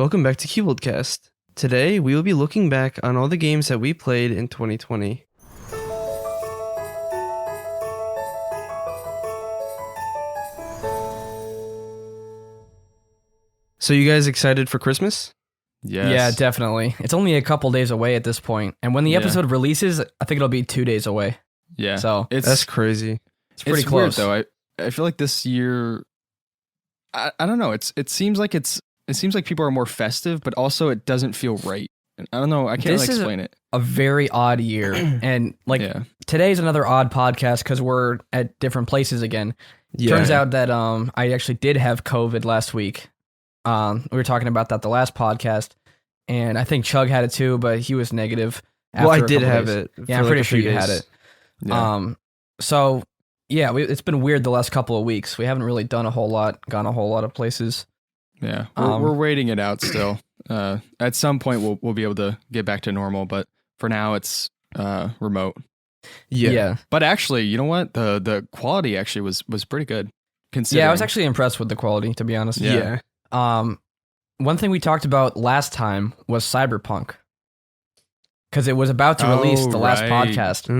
Welcome back to CuboldCast. Today, we will be looking back on all the games that we played in 2020. So you guys excited for Christmas? Yes. Yeah, definitely. It's only a couple days away at this point. And when the episode releases, I think it'll be 2 days away. Yeah. So That's crazy. it's pretty close. Weird, though. I feel like this year, I don't know. It seems like people are more festive, but also it doesn't feel right. And I don't know. I can't really explain it. A very odd year. And today's another odd podcast because we're at different places again. Yeah. Turns out that I actually did have COVID last week. We were talking about that the last podcast, and I think Chug had it too, but he was negative. Well, I did have it. Yeah, I'm pretty sure you had it. Yeah. So yeah, it's been weird the last couple of weeks. We haven't really done a whole lot, gone a whole lot of places. Yeah, we're waiting it out still. At some point, we'll be able to get back to normal, but for now, it's remote. Yeah. But actually, you know what? The quality actually was pretty good. Yeah, I was actually impressed with the quality, to be honest. Yeah. One thing we talked about last time was Cyberpunk, because it was about to release the last podcast.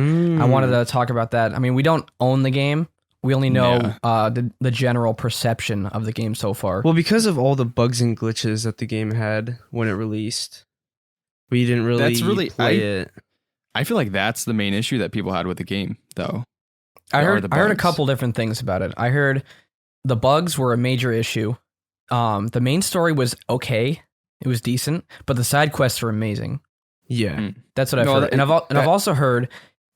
I wanted to talk about that. I mean, we don't own the game. We only know the general perception of the game so far. Well, because of all the bugs and glitches that the game had when it released, we didn't really play it. I feel like that's the main issue that people had with the game, though. I heard a couple different things about it. I heard the bugs were a major issue. The main story was okay. It was decent, but the side quests were amazing. Yeah. That's what I've heard. I've also heard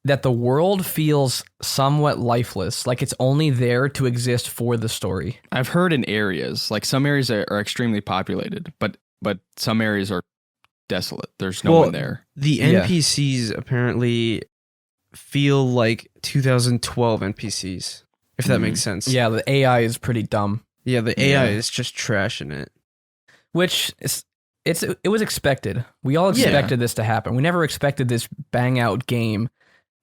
that the world feels somewhat lifeless, like it's only there to exist for the story. I've heard in areas, like some areas are extremely populated, but some areas are desolate. There's no one there. The NPCs apparently feel like 2012 NPCs, if that makes sense. Yeah, the AI is pretty dumb. Yeah, the AI is just trashing it. Which it was expected. We all expected this to happen. We never expected this bang out game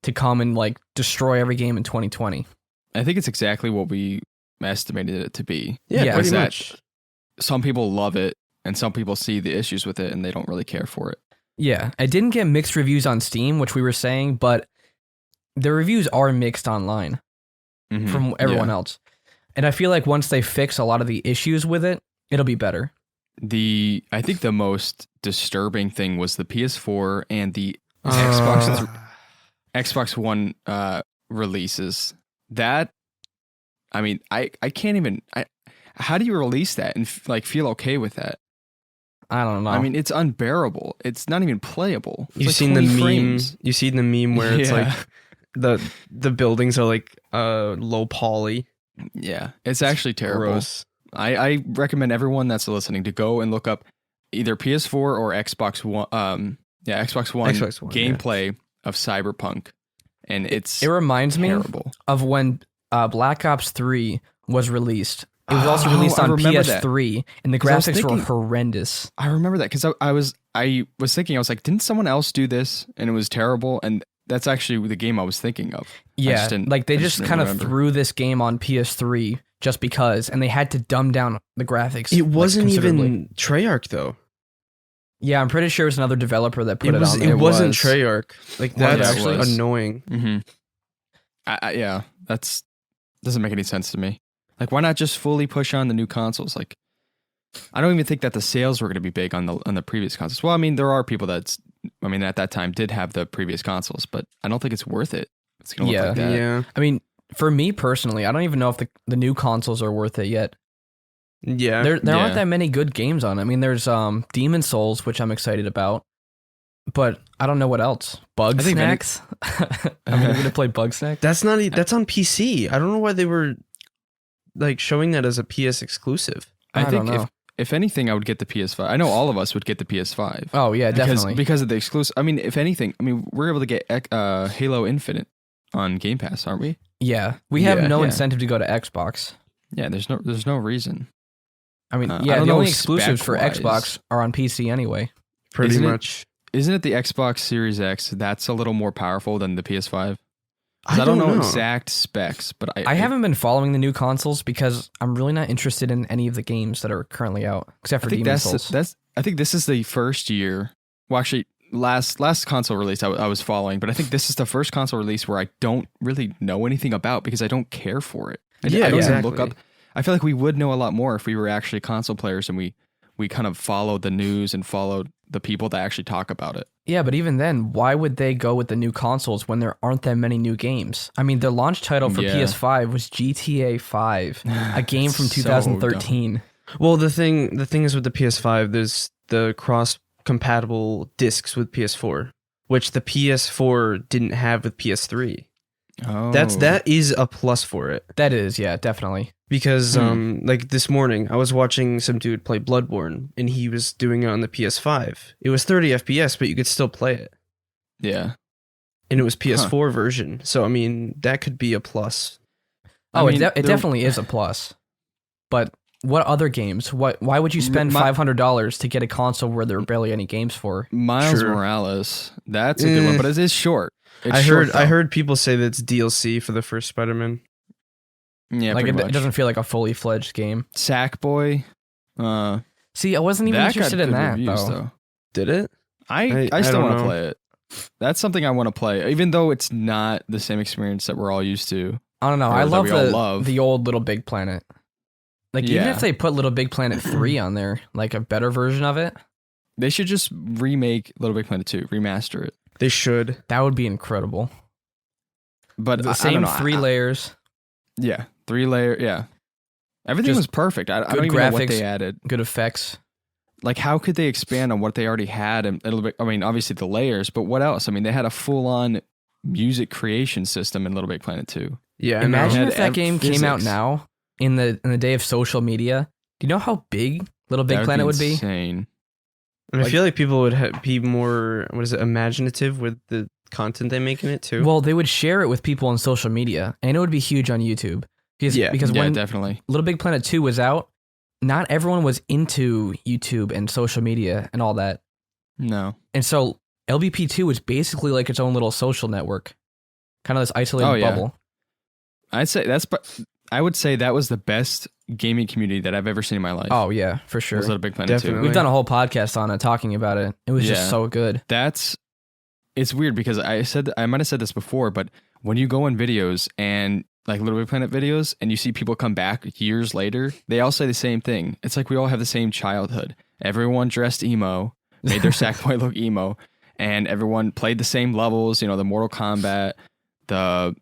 to come and like destroy every game in 2020. I think it's exactly what we estimated it to be. Yeah, pretty much. Some people love it, and some people see the issues with it, and they don't really care for it. Yeah, I didn't get mixed reviews on Steam, which we were saying, but the reviews are mixed online from everyone else. And I feel like once they fix a lot of the issues with it, it'll be better. I think the most disturbing thing was the PS4 and the Xbox One releases. That, I mean, I can't even. How do you release that and feel okay with that? I don't know. I mean, it's unbearable. It's not even playable. You've seen the meme. You've seen the meme where it's like the buildings are like low poly. Yeah, it's actually terrible. Gross. I recommend everyone that's listening to go and look up either PS4 or Xbox One. Xbox One gameplay of Cyberpunk, and it reminds terrible. Me of when Black Ops 3 was released. It was also released on PS3, and the graphics were horrendous. I remember that because I was thinking, I was like, didn't someone else do this and it was terrible? And that's actually the game I was thinking of. Yeah, they just kind of threw this game on PS3 just because, and they had to dumb down the graphics. It wasn't even Treyarch though. Yeah, I'm pretty sure it was another developer that put it on there. It wasn't Treyarch. Like, that's actually annoying. Mm-hmm. That's doesn't make any sense to me. Like, why not just fully push on the new consoles? Like, I don't even think that the sales were going to be big on the previous consoles. Well, I mean, there are people at that time did have the previous consoles, but I don't think it's worth it. It's going to look like that. Yeah. I mean, for me personally, I don't even know if the new consoles are worth it yet. Yeah. There aren't that many good games on it. I mean, there's Demon Souls, which I'm excited about, but I don't know what else. Bugsnax? I'm going to play Bugsnax? That's on PC. I don't know why they were like showing that as a PS exclusive. I think if anything, I would get the PS5. I know all of us would get the PS5. Oh yeah, definitely. Because of the exclusive. I mean, if anything, we're able to get Halo Infinite on Game Pass, aren't we? Yeah, we have no incentive to go to Xbox. Yeah, there's no reason. I mean, the only exclusives for Xbox are on PC anyway. Pretty much. Isn't it the Xbox Series X that's a little more powerful than the PS5? I don't know exact specs, but I haven't been following the new consoles because I'm really not interested in any of the games that are currently out, except for Demon's Souls. I think this is the first year. Well, actually, last console release I was following, but I think this is the first console release where I don't really know anything about because I don't care for it. I don't even look up. I feel like we would know a lot more if we were actually console players and we kind of followed the news and followed the people that actually talk about it. Yeah, but even then, why would they go with the new consoles when there aren't that many new games? I mean, their launch title for PS5 was GTA 5, a game from 2013. Well, the thing is with the PS5, there's the cross-compatible discs with PS4, which the PS4 didn't have with PS3. Oh. That is a plus for it. That is, yeah, definitely. Because like this morning, I was watching some dude play Bloodborne, and he was doing it on the PS5. It was 30 FPS, but you could still play it. Yeah. And it was PS4 version. So, I mean, that could be a plus. Oh, it definitely is a plus. But what other games? Why would you spend $500 to get a console where there are barely any games for? Miles Morales. That's a good one, but it is short. I heard people say that it's DLC for the first Spider-Man. Yeah, like it doesn't feel like a fully fledged game. Sackboy. See, I wasn't even interested in that reviews, though. Did it? I still want to play it. That's something I want to play, even though it's not the same experience that we're all used to. I don't know. I love the old Little Big Planet. Like even if they put Little Big Planet 3 on there, like a better version of it, they should just remake Little Big Planet 2, remaster it. They should. That would be incredible. But the same 3 layers. Yeah, 3 layer. Yeah, everything was perfect. I don't even know what they added. Good effects. Like, how could they expand on what they already had? And a little bit. I mean, obviously the layers, but what else? I mean, they had a full-on music creation system in Little Big Planet 2. Yeah, imagine if that game came out now in the day of social media. Do you know how big Little Big Planet would be? Insane. And I feel like people would be more, imaginative with the content they make in it too. Well, they would share it with people on social media, and it would be huge on YouTube. Because when definitely. Little Big Planet 2 was out, not everyone was into YouTube and social media and all that. No. And so LBP2 was basically like its own little social network, kind of this isolated bubble. I would say that was the best gaming community that I've ever seen in my life. Oh yeah, for sure. Little Big Planet 2. We've done a whole podcast on it, talking about it. It was just so good. It's weird because I might have said this before, but when you go on videos and like Little Big Planet videos and you see people come back years later, they all say the same thing. It's like we all have the same childhood. Everyone dressed emo, made their Sackboy look emo, and everyone played the same levels, the Mortal Kombat, the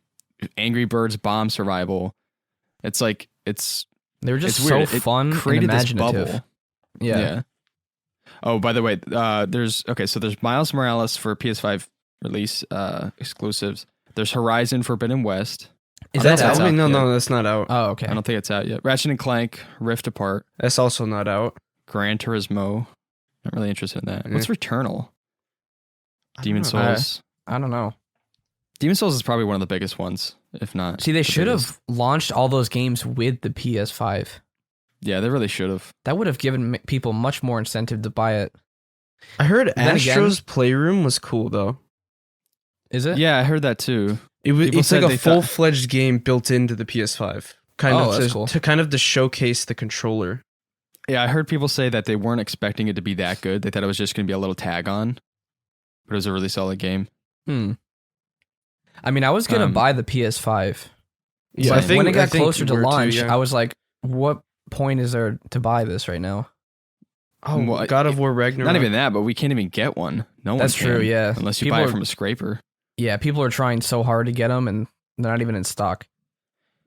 Angry Birds bomb survival. It's like they were just so fun and imaginative. This bubble. Yeah. Oh, by the way, there's Miles Morales for PS5 release exclusives. There's Horizon Forbidden West. Is that out? No, that's not out. Oh, okay. I don't think it's out yet. Ratchet and Clank Rift Apart. That's also not out. Gran Turismo. Not really interested in that. What's Returnal? Demon's Souls. I don't know. Demon's Souls is probably one of the biggest ones, if not. See, they should have launched all those games with the PS5. Yeah, they really should have. That would have given people much more incentive to buy it. I heard Astro's Playroom was cool, though. Is it? Yeah, I heard that too. It's like a full-fledged game built into the PS5. That's cool. To showcase the controller. Yeah, I heard people say that they weren't expecting it to be that good. They thought it was just going to be a little tag on. But it was a really solid game. I mean, I was going to buy the PS5. Yeah, but when it got closer to launch, I was like, what point is there to buy this right now? Oh, well, God of War Ragnarok. Not even that, but we can't even get one. No one. That's true, yeah. Unless you buy it from a scraper. Yeah, people are trying so hard to get them, and they're not even in stock.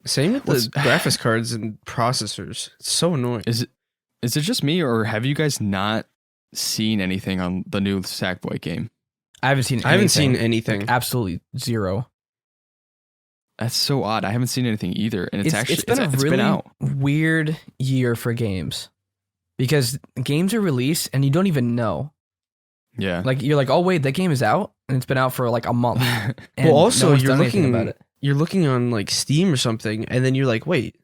Same with the graphics cards and processors. It's so annoying. Is it just me, or have you guys not seen anything on the new Sackboy game? I haven't seen anything. Like, absolutely zero. That's so odd. I haven't seen anything either, and it's been a really weird year for games because games are released and you don't even know. Yeah, like you're like, oh wait, that game is out and it's been out for like a month. Well, also you're looking on like Steam or something, and then you're like, wait,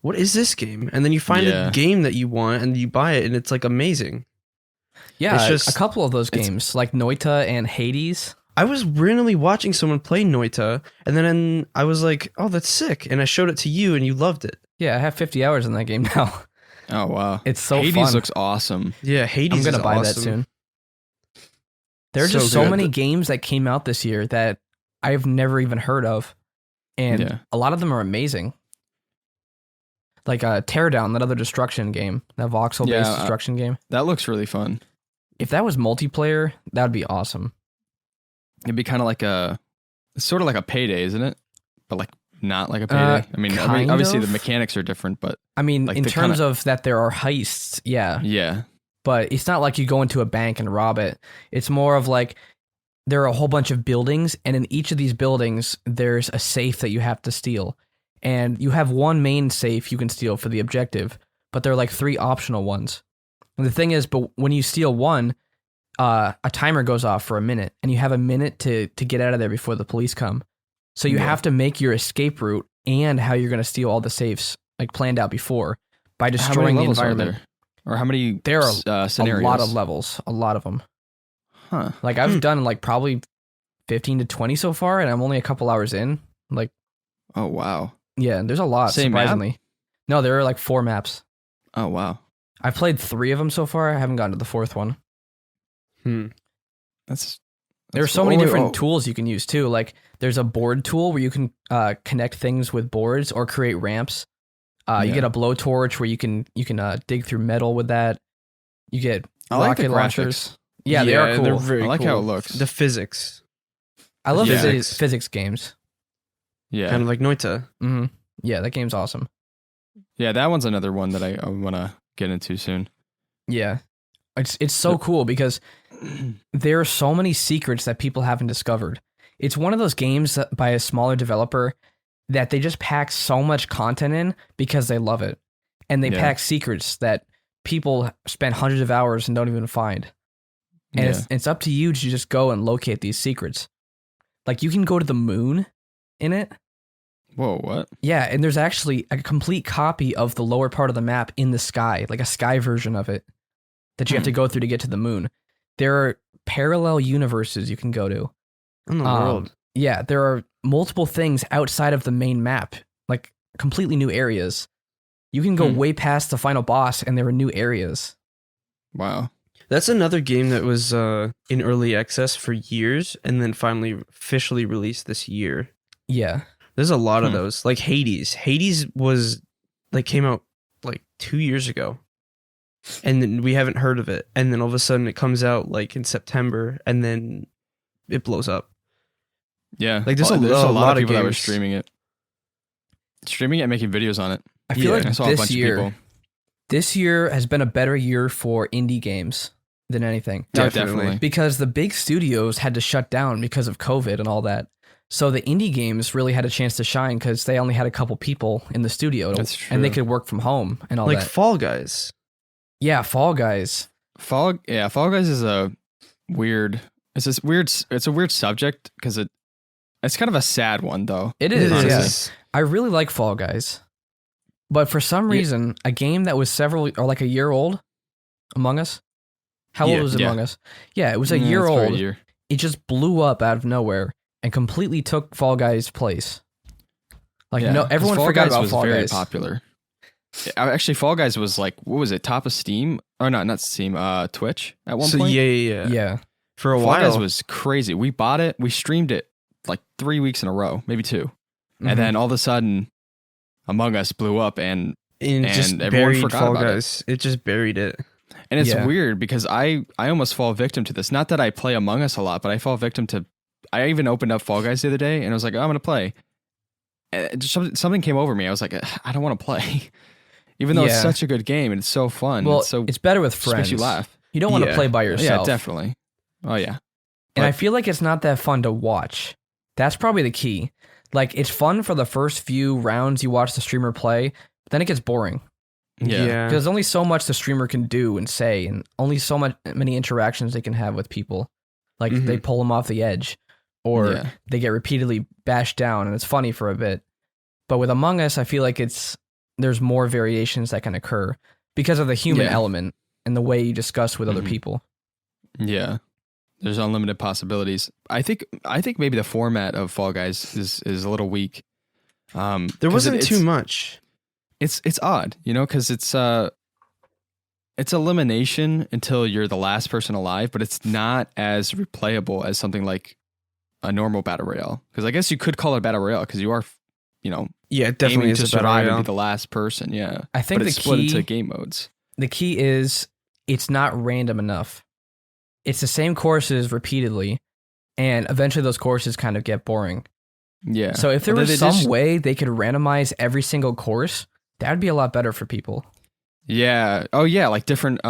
what is this game? And then you find a game that you want and you buy it, and it's like amazing. Yeah, it's just a couple of those games like Noita and Hades. I was randomly watching someone play Noita, and then I was like, "Oh, that's sick!" And I showed it to you, and you loved it. Yeah, I have 50 hours in that game now. Oh wow, it's so Hades fun. looks awesome. Yeah, Hades. I'm gonna buy awesome. that soon. There are just so many games that came out this year that I've never even heard of, and a lot of them are amazing. Like Teardown, that other destruction game, that voxel-based destruction game. That looks really fun. If that was multiplayer, that would be awesome. It'd be kind of like sort of like a Payday, isn't it? But like not like a Payday. I mean, obviously the mechanics are different, but I mean, like in terms of that, there are heists. Yeah. But it's not like you go into a bank and rob it. It's more of like there are a whole bunch of buildings, and in each of these buildings, there's a safe that you have to steal. And you have one main safe you can steal for the objective, but there are like 3 optional ones. And the thing is, but when you steal one, a timer goes off for a minute, and you have a minute to get out of there before the police come. So you have to make your escape route and how you're going to steal all the safes like planned out before by destroying the environment. Or how many there are scenarios? A lot of levels, a lot of them. Huh. Like I've done like probably 15 to 20 so far, and I'm only a couple hours in. Like, oh wow. Yeah, there's a lot, Same surprisingly. Map? No, there are like 4 maps. Oh wow. I've played 3 of them so far. I haven't gotten to the 4th one. There are so many different tools you can use too. Like there's a board tool where you can connect things with boards or create ramps. You get a blowtorch where you can dig through metal with that. You get rocket launchers. Yeah, they are cool. They're very I like cool. how it looks. The physics. I love physics games. Yeah, kind of like Noita. Mm-hmm. Yeah, that game's awesome. Yeah, that one's another one that I want to get into soon. Yeah, it's so cool because there are so many secrets that people haven't discovered. It's one of those games that, by a smaller developer, that they just pack so much content in because they love it. And they pack secrets that people spend hundreds of hours and don't even find. And it's up to you to just go and locate these secrets. Like you can go to the moon in it. Whoa, what? Yeah, and there's actually a complete copy of the lower part of the map in the sky, like a sky version of it that you have to go through to get to the moon. There are parallel universes you can go to. In the world. Yeah, there are multiple things outside of the main map, like completely new areas. You can go way past the final boss, and there are new areas. Wow. That's another game that was in early access for years, and then finally officially released this year. Yeah. There's a lot of those. Like Hades. Hades was like came out like 2 years ago. And then we haven't heard of it. And then all of a sudden it comes out like in September, and then it blows up. Yeah. Like there's a lot of people that were games. streaming it and making videos on it. I feel like I saw a bunch of people. This year has been a better year for indie games than anything. Yeah, definitely. Because the big studios had to shut down because of COVID and all that. So the indie games really had a chance to shine because they only had a couple people in the studio. That's true. And they could work from home and all that. Like Fall Guys. Yeah, Fall Guys. Fall Guys is a weird subject because it's kind of a sad one though. It is. Honestly. Yes. I really like Fall Guys. But for some reason, a game that was a year old, Among Us. How old was Among Us? Yeah, it was a year old. It just blew up out of nowhere and completely took Fall Guys' place. Like everyone forgot about Fall Guys. Very popular. Actually, Fall Guys was like, what was it? Top of Steam? Or not Steam, Twitch at one point? Yeah. For a while. Fall Guys was crazy. We bought it. We streamed it like 3 weeks in a row, maybe 2. Mm-hmm. And then all of a sudden, Among Us blew up and just everyone buried forgot Fall about Guys. It just buried it. And it's weird because I almost fall victim to this. Not that I play Among Us a lot, but I fall victim to... I even opened up Fall Guys the other day and I was like, oh, I'm going to play. And something came over me. I was like, I don't want to play. Even though it's such a good game and it's so fun. Well, it's better with friends. Makes you laugh. You don't want to play by yourself. Yeah, definitely. Oh, yeah. And I feel like it's not that fun to watch. That's probably the key. Like, it's fun for the first few rounds you watch the streamer play, but then it gets boring. Yeah. Because there's only so much the streamer can do and say, and only so many interactions they can have with people. Like, they pull them off the edge, or they get repeatedly bashed down, and it's funny for a bit. But with Among Us, I feel like there's more variations that can occur because of the human element and the way you discuss with other people. Yeah. There's unlimited possibilities. I think maybe the format of Fall Guys is a little weak. There wasn't too much. It's odd, because it's elimination until you're the last person alive, but it's not as replayable as something like a normal battle royale. Because I guess you could call it a battle royale because you are, yeah, it definitely aiming is to a battle survive and royale. be the last person. Yeah, I think but the it's split key into game modes. The key is it's not random enough. It's the same courses repeatedly, and eventually those courses kind of get boring. Yeah. So if there was some way they could randomize every single course, that would be a lot better for people. Yeah. Oh yeah, like different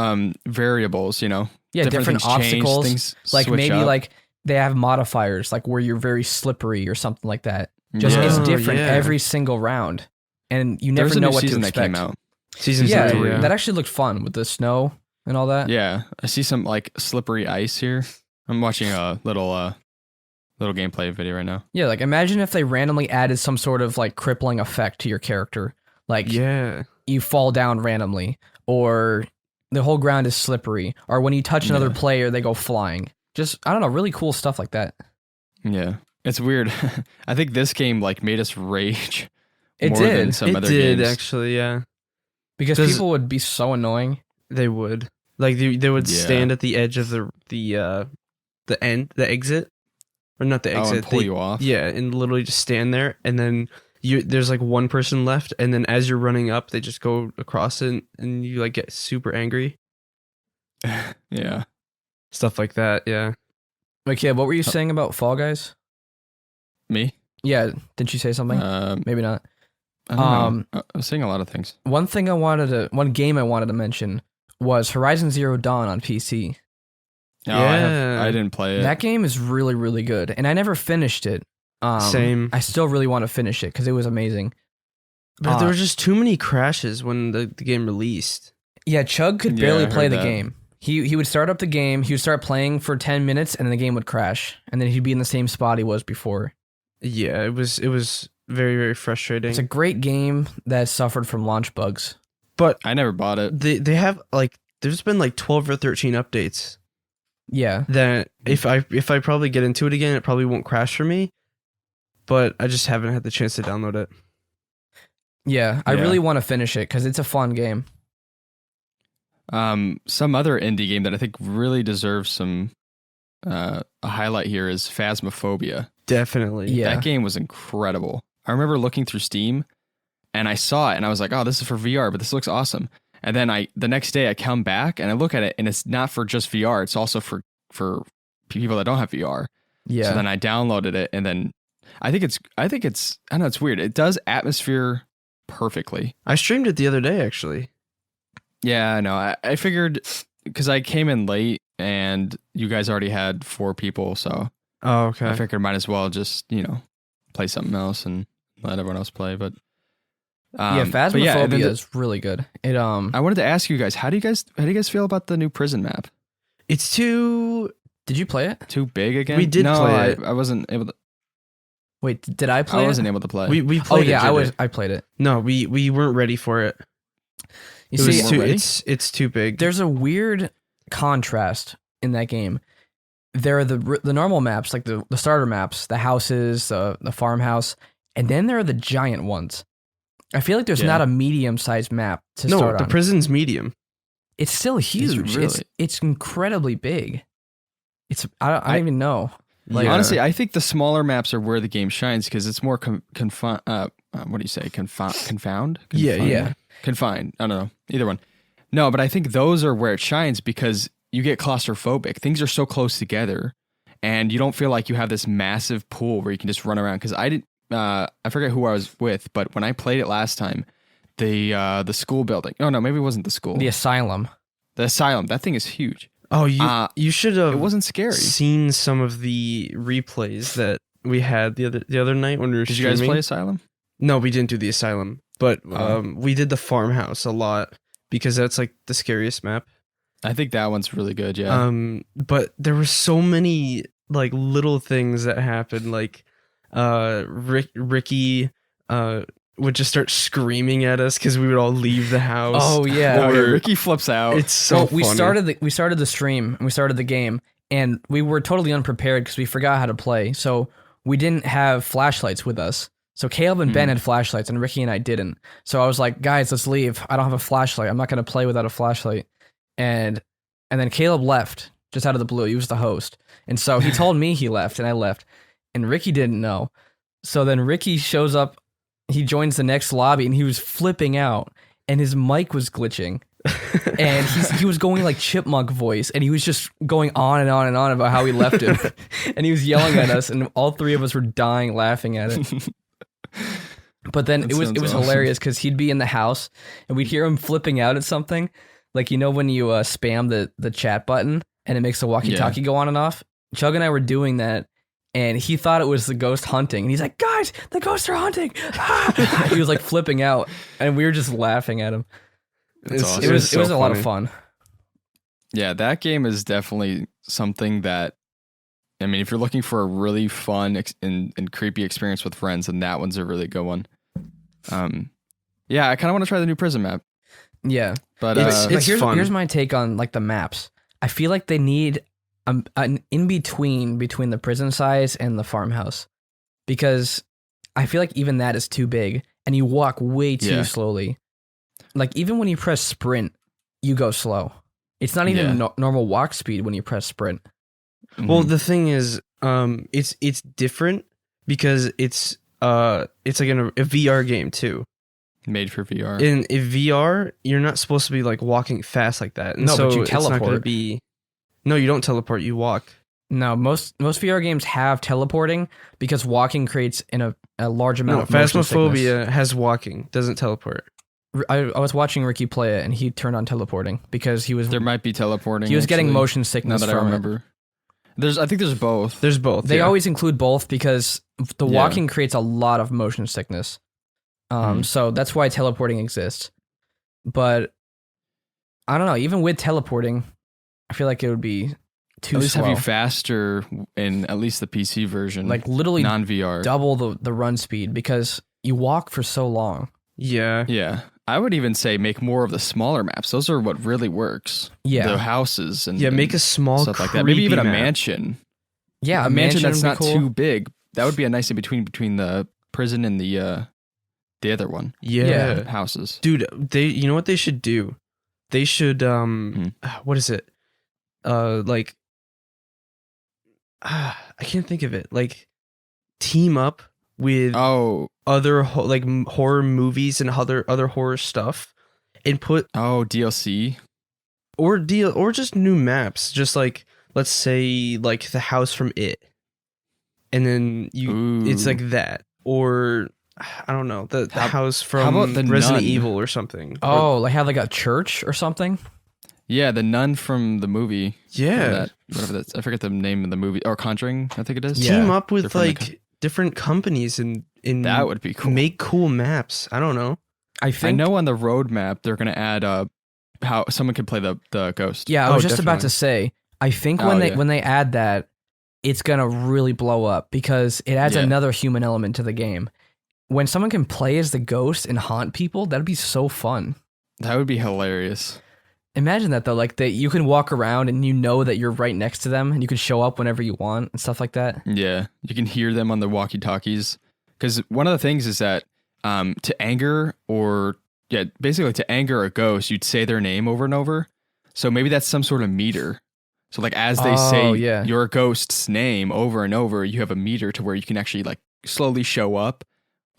variables, Yeah, different things obstacles. Change, things Like switch maybe up. like they have modifiers, like where you're very slippery or something like that. Just Yeah. it's different Yeah. every single round, and you There never was a know new what to season expect. that came out. Season Yeah, 3, yeah. that actually looked fun with the snow and all that. Yeah, I see some like slippery ice here. I'm watching a little gameplay video right now. Yeah, like imagine if they randomly added some sort of like crippling effect to your character. Like Yeah. you fall down randomly, or the whole ground is slippery, or when you touch another Yeah. player, they go flying. Just, I don't know, really cool stuff like that. Yeah, it's weird. I think this game like made us rage. It more did. than some It other did, games. actually, yeah. Because Does- people would be so annoying. They would. Like, they would Yeah. stand at the edge of the exit. Or not the exit. and pull the- you off. Yeah, and literally just stand there, and then there's like one person left, and then as you're running up, they just go across it, and you like get super angry. Yeah. Stuff like that, yeah. Like, yeah, what were you saying about Fall Guys? Me? Yeah, didn't you say something? Maybe not. I don't know. I was saying a lot of things. One game I wanted to mention was Horizon Zero Dawn on PC. No, Yeah. I didn't play it. That game is really, really good, and I never finished it. Same. I still really want to finish it because it was amazing. But there were just too many crashes when the game released. Yeah, Chug could Yeah, barely I play heard the that. game. He would start up the game, he would start playing for 10 minutes, and then the game would crash, and then he'd be in the same spot he was before. Yeah, it was very, very frustrating. It's a great game that suffered from launch bugs. But I never bought it. they have like there's been like 12 or 13 updates Yeah. that if I probably get into it again, it probably won't crash for me. But I just haven't had the chance to download it. Yeah, I Yeah. really want to finish it because it's a fun game. Some other indie game that I think really deserves some a highlight here is Phasmophobia. Definitely. Yeah. That game was incredible. I remember looking through Steam and I saw it and I was like, oh, this is for VR, but this looks awesome. And then the next day I come back and I look at it and it's not for just VR. It's also for people that don't have VR. Yeah. So then I downloaded it and then I think it's, I don't know, it's weird. It does atmosphere perfectly. I streamed it the other day actually. Yeah, I know. I figured because I came in late and you guys already had 4 people. So Oh, okay. I figured might as well just, play something else and let everyone else play. But Yeah, but Phasmophobia then is really good. It I wanted to ask you guys, how do you guys feel about the new prison map? It's too Did you play it? Too big again? We did no, play it. I wasn't able to. Wait, did I play I it? wasn't able to play. we Oh played it. yeah, didn't I played it. No, we weren't ready for it. You It see, was too ready? it's too big. there's a weird contrast in that game. There are the normal maps, like the starter maps, the houses, the farmhouse, and then there are the giant ones. I feel like there's Yeah. not a medium-sized map to No, start the on. prison's medium. It's still huge. really? It's incredibly big. I don't even know. Like, Yeah. Honestly, I think the smaller maps are where the game shines because it's more confined. What do you say? Confound? Yeah, Confined? yeah. Confined. I don't know. Either one. No, but I think those are where it shines because you get claustrophobic. Things are so close together, and you don't feel like you have this massive pool where you can just run around. Because I didn't. I forget who I was with, but when I played it last time, the school building. Oh no, maybe it wasn't the school. the asylum. The asylum. That thing is huge. Oh, you should have It wasn't scary. seen some of the replays that we had the other night when we were Did you streaming. guys play Asylum? No, we didn't do the asylum, but Oh. we did the farmhouse a lot because that's like the scariest map. I think that one's really good. Yeah. But there were so many like little things that happened, like Ricky would just start screaming at us because we would all leave the house. Oh yeah. Oh, yeah, or- Ricky flips out. It's so we funny. started the stream and we started the game, and we were totally unprepared because we forgot how to play. So we didn't have flashlights with us. So Caleb and Ben had flashlights, and Ricky and I didn't. So I was like, guys, let's leave. I don't have a flashlight. I'm not going to play without a flashlight. And then Caleb left just out of the blue. He was the host. And so he told me he left, and I left. And Ricky didn't know. So then Ricky shows up. He joins the next lobby, and he was flipping out, and his mic was glitching. And he was going like chipmunk voice, and he was just going on and on and on about how we left him. And he was yelling at us, and all three of us were dying laughing at it. But then it was awesome. Hilarious because he'd be in the house, and we'd hear him flipping out at something. Like, you know when you spam the chat button, and it makes the walkie-talkie go on and off? Chug and I were doing that, and he thought it was the ghost hunting. And he's like, guys, the ghosts are hunting. He was like flipping out, and we were just laughing at him. Awesome. It was a lot of fun. Yeah, that game is definitely something that, I mean, if you're looking for a really fun and creepy experience with friends, then that one's a really good one. Yeah, I kind of want to try the new prison map. Yeah, but it's fun. Here's my take on like the maps. I feel like they need an in between the prison size and the farmhouse, because I feel like even that is too big, and you walk way too slowly. Like, even when you press sprint, you go slow. It's not even normal walk speed when you press sprint. Well, the thing is, it's different because it's like a VR game too. Made for VR. In VR, you're not supposed to be like walking fast like that. And no, so but you teleport. It's not gonna be. No, you don't teleport. You walk. No, most VR games have teleporting because walking creates a large amount of Phasmophobia has walking, doesn't teleport. I was watching Ricky play it, and he turned on teleporting because he was. There might be teleporting. He was getting motion sickness. Now that I remember, I think there's both. There's both. They always include both because the walking creates a lot of motion sickness. So that's why teleporting exists. But I don't know. Even with teleporting, I feel like it would be too at least slow. Have you faster in at least the PC version, like literally non VR, double the run speed because you walk for so long. Yeah. I would even say make more of the smaller maps. Those are what really works. Yeah. The houses and make a small stuff like that. Maybe even a map. mansion. Yeah, a mansion that's would be not cool. too big. That would be a nice in between the prison and the other one. Yeah. Houses. Dude, you know what they should do? They should what is it? Like I can't think of it. Like team up with other horror movies and other horror stuff, and put DLC or just new maps. Just like, let's say like the house from It, and then it's like that, or I don't know, the house from Resident Evil or something. Like have like a church or something. Yeah, the nun from the movie. Yeah, whatever that. I forget the name of the movie. Or Conjuring, I think it is. Team up with like different companies and that would be cool. Make cool maps. I don't know. I know on the roadmap they're gonna add how someone can play the ghost. Yeah, I was just about to say. I think when they add that, it's gonna really blow up because it adds another human element to the game. When someone can play as the ghost and haunt people, that'd be so fun. That would be hilarious. Imagine that though, like that you can walk around and you know that you're right next to them and you can show up whenever you want and stuff like that. Yeah, you can hear them on the walkie-talkies. Because one of the things is that basically to anger a ghost, you'd say their name over and over. So maybe that's some sort of meter. So like as they say your ghost's name over and over, you have a meter to where you can actually like slowly show up.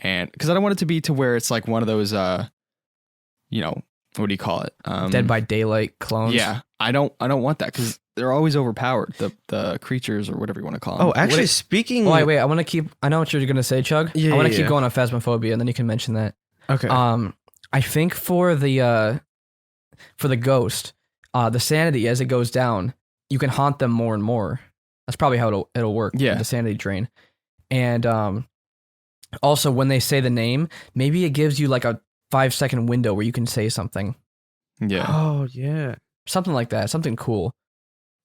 And because I don't want it to be to where it's like one of those, what do you call it? Dead by Daylight clones. Yeah, I don't want that because they're always overpowered. The creatures or whatever you want to call them. Oh, actually, speaking. Wait. I know what you're gonna say, Chug. Yeah, I want to keep going on Phasmophobia, and then you can mention that. Okay. I think for the ghost, the sanity as it goes down, you can haunt them more and more. That's probably how it'll work. Yeah. The sanity drain, and also when they say the name, maybe it gives you like a 5-second window where you can say something. Yeah. Oh yeah. Something like that. Something cool.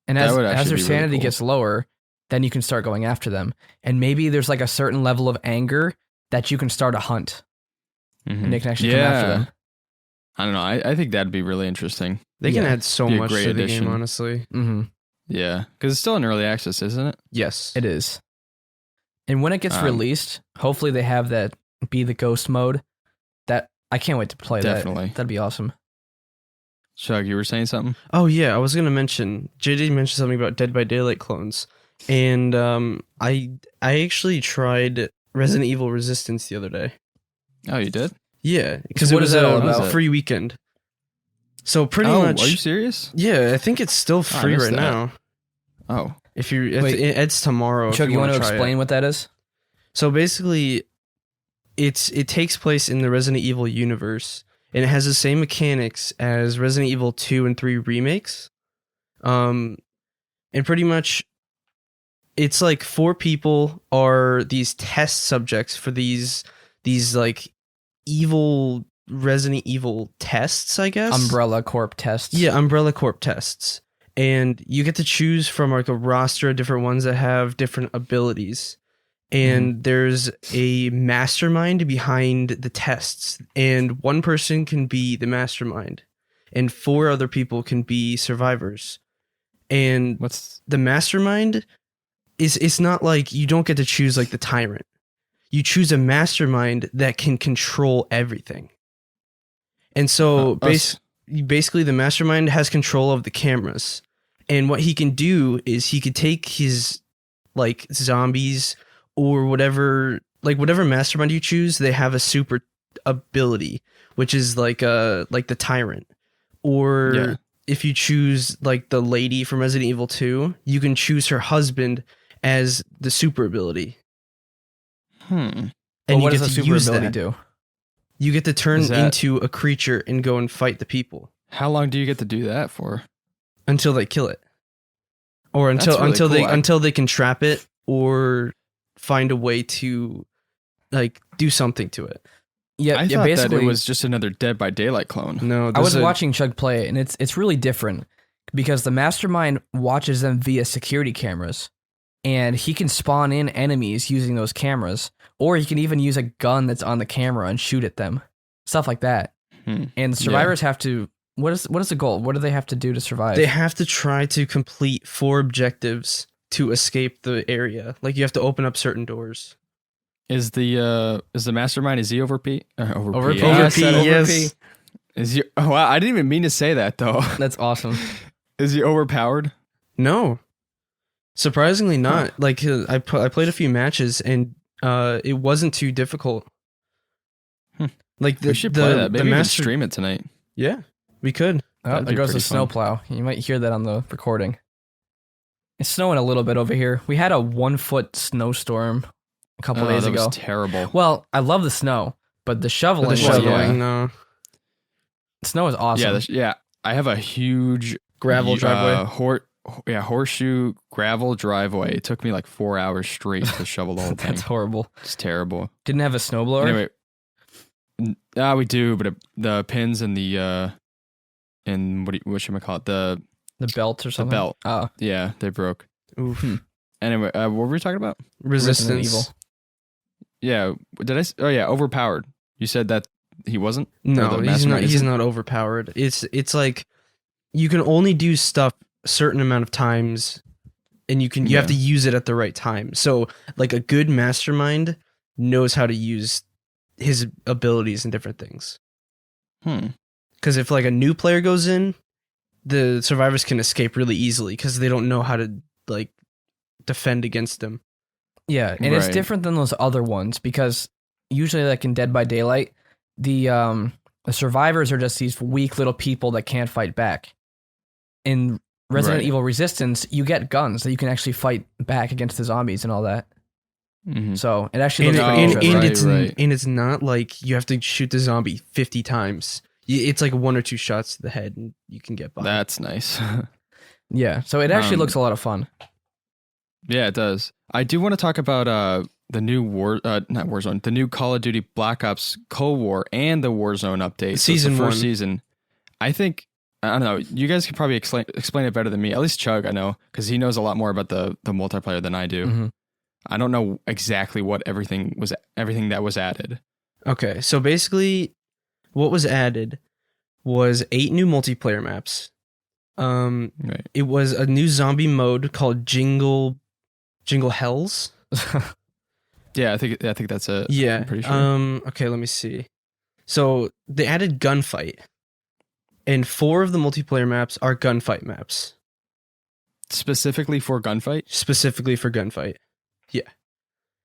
And as their sanity really gets lower, then you can start going after them. And maybe there's like a certain level of anger that you can start a hunt. Mm-hmm. And they can actually come after them. I don't know. I think that'd be really interesting. They can add so much to the game, honestly. Mm-hmm. Yeah, because it's still in early access, isn't it? Yes. It is. And when it gets released, hopefully they have that Be the Ghost mode. That I can't wait to play Definitely. that. That'd be awesome. Chug, you were saying something? Oh yeah, I was gonna mention. JD mentioned something about Dead by Daylight clones, and I actually tried Resident Evil Resistance the other day. Oh, you did? Yeah, because So it what was is that all a about? free weekend. So pretty much. Are you serious? Yeah, I think it's still free missed right that. now. Oh, If you, Wait. it's tomorrow. Chug, if you want to try explain it. what that is? So basically, it takes place in the Resident Evil universe, and it has the same mechanics as Resident Evil 2 and 3 remakes. And pretty much, it's like 4 people are these test subjects for these like evil Resident Evil tests, I guess. Umbrella Corp tests. Yeah, Umbrella Corp tests. And you get to choose from like a roster of different ones that have different abilities. And there's a mastermind behind the tests. And one person can be the mastermind. And 4 other people can be survivors. And what's the mastermind it's not like you don't get to choose like the tyrant. You choose a mastermind that can control everything. And so basically the mastermind has control of the cameras. And what he can do is he could take his like zombies or whatever mastermind you choose, they have a super ability, which is like the tyrant. Or if you choose like the lady from Resident Evil 2, you can choose her husband as the super ability. And And what you does get the to super use ability that. do? You get to turn Is that- into a creature and go and fight the people how long do you get to do that for? until they kill it, or That's really cool. until they can trap it or find a way to like do something to it. Yeah, I thought basically that it was just another Dead by Daylight clone. No, I was there's a- watching Chug play it, and it's really different because the mastermind watches them via security cameras, and he can spawn in enemies using those cameras, or he can even use a gun that's on the camera and shoot at them, stuff like that. And the survivors have to. What is the goal? What do they have to do to survive? They have to try to complete 4 objectives to escape the area. Like you have to open up certain doors. Is the mastermind, is he overp? Over P, I Over said P, over yes. P. Is he? Oh, wow, I didn't even mean to say that though. That's awesome. Is he overpowered? No, surprisingly not. Like I played a few matches and it wasn't too difficult. Like We should play that. the Maybe even master stream it tonight. Yeah, we could. Oh, That'd there be goes the pretty fun. snowplow. You might hear that on the recording. It's snowing a little bit over here. We had a 1-foot snowstorm a couple days that ago. was terrible. Well, I love the snow, but the shoveling. The was shoveling, annoying. no. Snow is awesome. Yeah, I have a huge Gravel driveway. Horseshoe gravel driveway. It took me like 4 hours straight to shovel the whole thing. That's horrible. It's terrible. Didn't have a snowblower. Anyway, we do, but the pins and the and what should I call it? The belt or something. belt. Oh, Yeah, they broke. Oof. Anyway, what were we talking about? Resident Resistance. Evil. Yeah, did I? Oh yeah, overpowered. You said that he wasn't. Or No, the he's not. mastermind He's isn't? not overpowered. It's like you can only do stuff a certain amount of times, and you have to use it at the right time. So, like a good mastermind knows how to use his abilities and different things. Because if like a new player goes in, the survivors can escape really easily because they don't know how to like defend against him. Yeah, and it's Right. different than those other ones because usually, like in Dead by Daylight, the survivors are just these weak little people that can't fight back. In Resident Right. Evil Resistance, you get guns that you can actually fight back against the zombies and all that. Mhm. So it actually And, looks Oh, pretty interesting. right. and it's not like you have to shoot the zombie 50 times. It's like 1 or 2 shots to the head and you can get by. That's nice. Yeah, so it actually Um, looks a lot of fun. Yeah, it does. I do want to talk about the new not Warzone, the new Call of Duty Black Ops Cold War and the Warzone update. So it's Season the first 1. season. I think I don't know. You guys could probably explain it better than me. At least Chug, I know, because he knows a lot more about the multiplayer than I do. Mhm. I don't know exactly what everything that was added. Okay, so basically what was added was 8 new multiplayer maps, Right. It was a new zombie mode called Jingle Hells. Yeah, I think that's it. Yeah. I'm pretty sure. Okay, let me see. So they added gunfight, and 4 of the multiplayer maps are gunfight maps, Specifically for gunfight. specifically for gunfight. Yeah.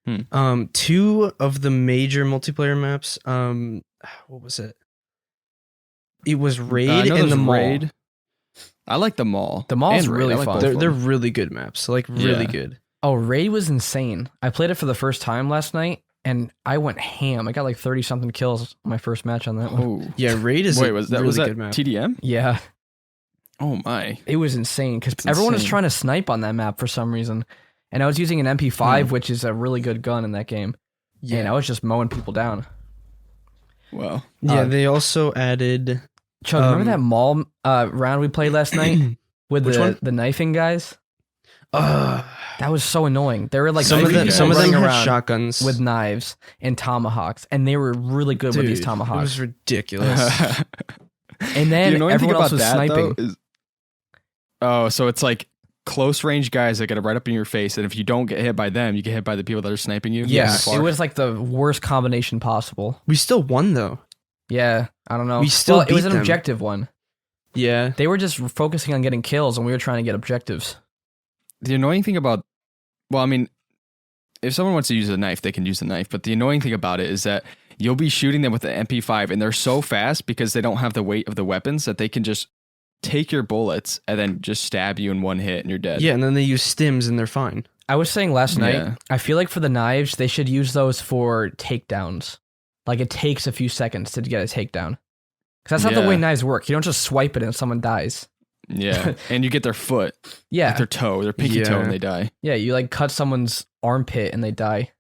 Hmm. 2 of the major multiplayer maps. What was it? It was Raid I know and there's the Mall. Raid. I like the Mall. The Mall's And Raid. really I like fun. both of They're them. really good maps, like really Yeah. good. Oh, Raid was insane. I played it for the first time last night, and I went ham. I got like 30-something kills on my first match on that one. Oh. Yeah, Raid is Wait, a was that really good map. TDM? Yeah, Oh my. it was insane because It's everyone was insane. trying to snipe on that map for some reason. And I was using an MP5, which is a really good gun in that game. Yeah. And I was just mowing people down. Wow. Yeah, they also added. Chug, remember that mall round we played last night with Which one? the knifing guys? Uh, That was so annoying. They were like some of three them, people some of them running had around shotguns with knives and tomahawks, and they were really good with these Dude, tomahawks. It was ridiculous. And then the annoying thing everyone else about was that sniping. though is, so it's like close range guys that get it right up in your face, and if you don't get hit by them, you get hit by the people that are sniping you. Yeah, from it afar. was like the worst combination possible. We still won though. Yeah, I don't know. We still it was beat an them. objective one. Yeah. They were just focusing on getting kills, and we were trying to get objectives. The annoying thing about, well, I mean, if someone wants to use a knife, they can use a knife. But the annoying thing about it is that you'll be shooting them with an MP5, and they're so fast because they don't have the weight of the weapons that they can just take your bullets and then just stab you in one hit, and you're dead. Yeah, and then they use stims and they're fine. I was saying last night, Yeah. I feel like for the knives, they should use those for takedowns. Like it takes a few seconds to get a takedown. Because that's not the Yeah. way knives work. You don't just swipe it and someone dies. Yeah, and you get their foot, Yeah. like their toe, their pinky toe, Yeah. and they die. Yeah, you like cut someone's armpit and they die.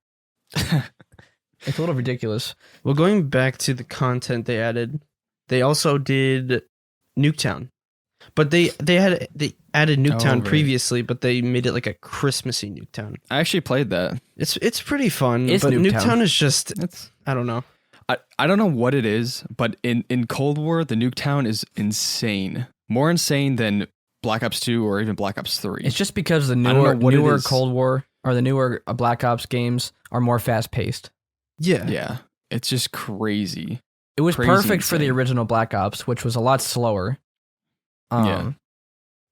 It's a little ridiculous. Well, going back to the content they added, they also did Nuketown. But they added Nuketown right. previously, but they made it like a Christmassy Nuketown. I actually played that. It's pretty fun, It's but Nuketown. Nuketown is just It's I don't know. I don't know what it is, but in Cold War, the Nuketown is insane. More insane than Black Ops 2 or even Black Ops 3. It's just because the I don't know what it newer is. Cold War or the newer Black Ops games are more fast paced. Yeah. Yeah, it's just crazy. It was Crazy perfect for the insane. original Black Ops, which was a lot slower. Yeah.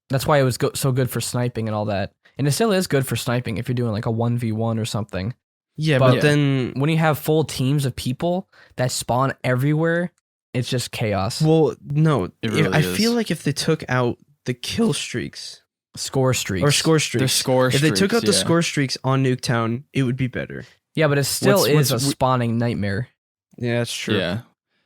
That's why it was so good for sniping and all that. And it still is good for sniping if you're doing like a 1v1 or something. Yeah, But- but then When you have full teams of people that spawn everywhere, it's just chaos. well, no. It really I is. feel like if they took out the kill streaks Score streaks. or score Their streaks, score if they took streaks, out the yeah. score streaks on Nuketown, it would be better. Yeah, but it still What's- is a spawning nightmare. Yeah, that's true. Yeah.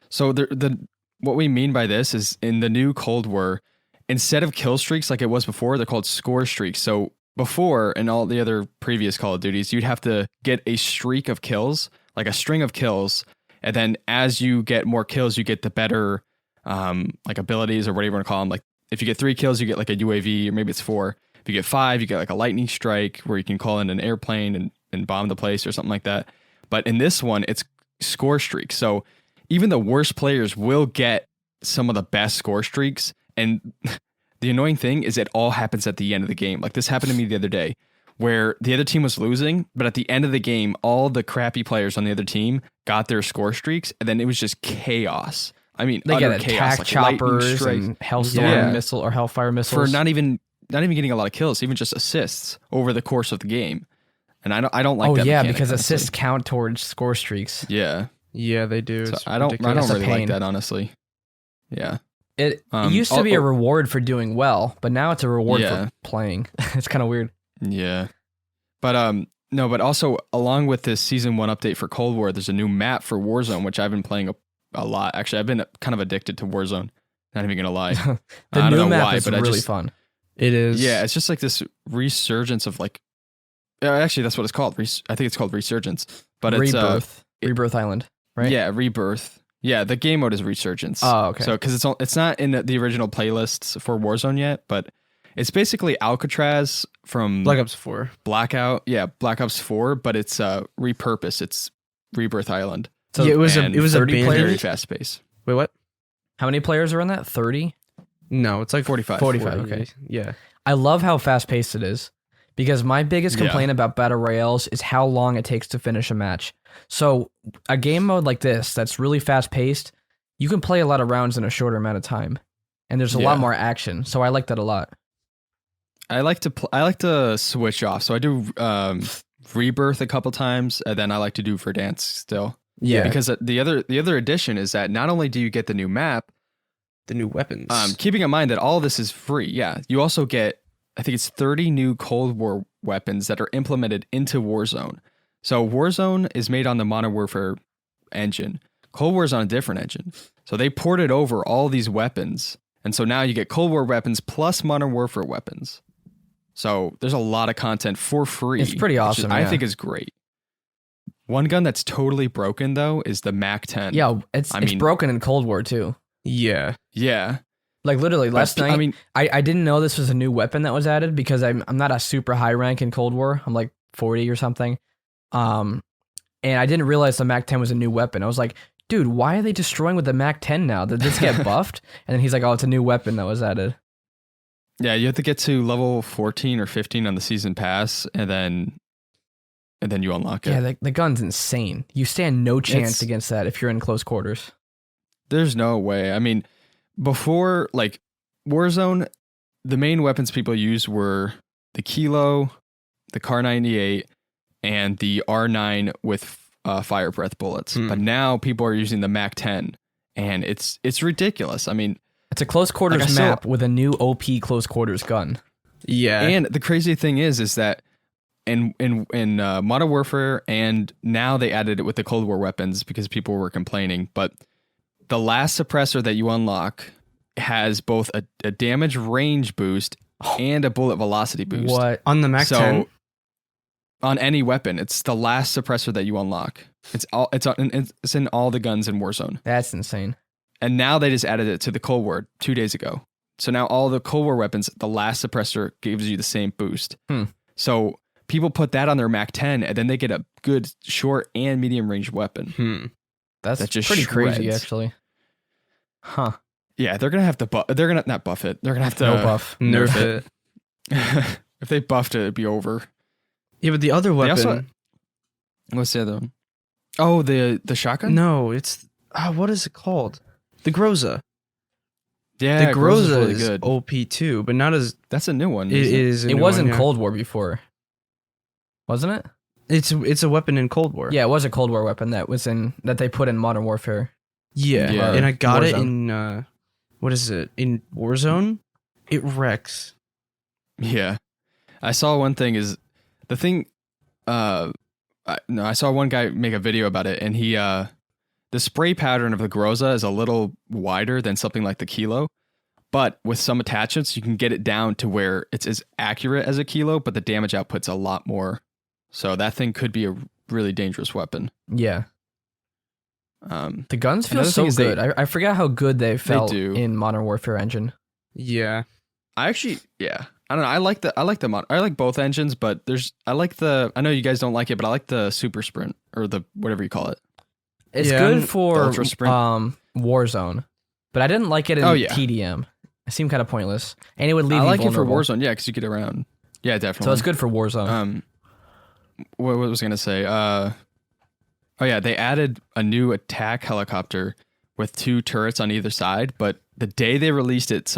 So the what we mean by this is in the new Cold War, instead of kill streaks like it was before, they're called score streaks. So before and all the other previous Call of Duties, you'd have to get a streak of kills, like a string of kills, and then as you get more kills, you get the better like abilities or whatever you want to call them. Like if you get 3 kills, you get like a UAV, or maybe it's 4. If you get 5, you get like a lightning strike where you can call in an airplane and bomb the place or something like that. But in this one, it's score streaks. So even the worst players will get some of the best score streaks. And the annoying thing is it all happens at the end of the game. Like this happened to me the other day where the other team was losing, but at the end of the game, all the crappy players on the other team got their score streaks, and then it was just chaos. I mean, They utter get chaos, attack like lightning choppers strikes and Hellstorm Yeah. missile or Hellfire for missiles. not even getting a lot of kills, even just assists over the course of the game. And I don't like oh that yeah, mechanic, because honestly. assists count towards score streaks. Yeah. Yeah, they do. So It's I don't ridiculous. That's a really like pain. that, honestly. Yeah. It Um, used to be a oh- reward for doing well, but now it's a reward Yeah. for playing. It's kind of weird. Yeah. But no, but also along with this season 1 update for Cold War, there's a new map for Warzone, which I've been playing a lot. Actually, I've been kind of addicted to Warzone. Not even gonna lie. The I don't new know map why, is but I really just fun. It is. yeah, it's just like this resurgence of like. Actually, that's what it's called. I think it's called Resurgence. But it's Rebirth Island, right? Yeah, Rebirth. Yeah, the game mode is Resurgence. Oh, okay. So because it's not in the original playlists for Warzone yet, but it's basically Alcatraz from Black Ops 4. Blackout. Yeah, Black Ops 4, but it's repurposed. It's Rebirth Island. So Yeah, it was and a 30 band- Very players? fast pace. Wait, what? How many players are in that? 30? No, it's like 45. 45, okay. Yeah. I love how fast paced it is because my biggest complaint about battle royales is how long it takes to finish a match. So a game mode like this that's really fast paced, you can play a lot of rounds in a shorter amount of time, and there's a lot more action. So I like that a lot. I like to switch off. So I do Rebirth a couple times, and then I like to do Verdansk still. Yeah. Because the other addition is that not only do you get the new map, The new weapons. keeping in mind that all this is free. Yeah, you also get, I think it's 30 new Cold War weapons that are implemented into Warzone. So Warzone is made on the Modern Warfare engine. Cold War is on a different engine. So they ported over all these weapons. And so now you get Cold War weapons plus Modern Warfare weapons. So there's a lot of content for free. It's pretty awesome. I think is great. One gun that's totally broken, though, is the MAC-10. Yeah, it's broken in Cold War, too. yeah. Yeah. Like, literally, last night, I mean, I didn't know this was a new weapon that was added because I'm not a super high rank in Cold War. I'm like 40 or something. And I didn't realize the MAC-10 was a new weapon. I was like, dude, why are they destroying with the MAC-10 now? Did this get buffed? And then he's like, oh, it's a new weapon that was added. yeah, you have to get to level 14 or 15 on the season pass, and then you unlock it. Yeah, the gun's insane. You stand no chance against that if you're in close quarters. There's no way. I mean, before, like, Warzone, the main weapons people used were the Kilo, the Kar 98, and the R9 with fire breath bullets. But now people are using the MAC-10, and it's ridiculous. I mean, it's a close quarters map with a new OP close quarters gun. Yeah. And the crazy thing is that in Modern Warfare, and now they added it with the Cold War weapons because people were complaining, but the last suppressor that you unlock has both a damage range boost and a bullet velocity boost. What? On the MAC-10? So on any weapon, it's the last suppressor that you unlock. It's in all the guns in Warzone. That's insane. And now they just added it to the Cold War 2 days ago. So now all the Cold War weapons, the last suppressor gives you the same boost. So people put that on their MAC-10, and then they get a good short and medium range weapon. That's that just pretty crazy, shreds. actually. Huh. Yeah, they're gonna have to they're gonna not buff it. They're gonna have to No buff. Nerf it. If they buffed it, it'd be over. Yeah, but the other weapon. What's the other one? Oh, the shotgun? No, it's what is it called? The Groza. Yeah, the Groza's Groza really is good. OP too, but not as That's a new one. it is. It was in Cold War before, wasn't it? It's a weapon in Cold War. Yeah, it was a Cold War weapon that they put in Modern Warfare. Yeah, and I got it Warzone. in what is it? In Warzone? It wrecks. Yeah. I saw one thing is the thing I saw one guy make a video about it, and he the spray pattern of the Groza is a little wider than something like the Kilo, but with some attachments you can get it down to where it's as accurate as a Kilo, but the damage output's a lot more. So that thing could be a really dangerous weapon. Yeah. The guns feel another so thing is good. I forgot how good they felt do. in Modern Warfare engine. Yeah. I actually, yeah. I don't know. I like both engines, but I know you guys don't like it, but I like the super sprint or the whatever you call it. It's Yeah, good for Ultra Sprint. Warzone, but I didn't like it in TDM. It seemed kind of pointless, and it would leave. I like you it for vulnerable. Warzone, yeah, because you get around. Yeah, definitely. So it's good for Warzone. What was I gonna say? Oh yeah, they added a new attack helicopter with 2 turrets on either side, but the day they released it,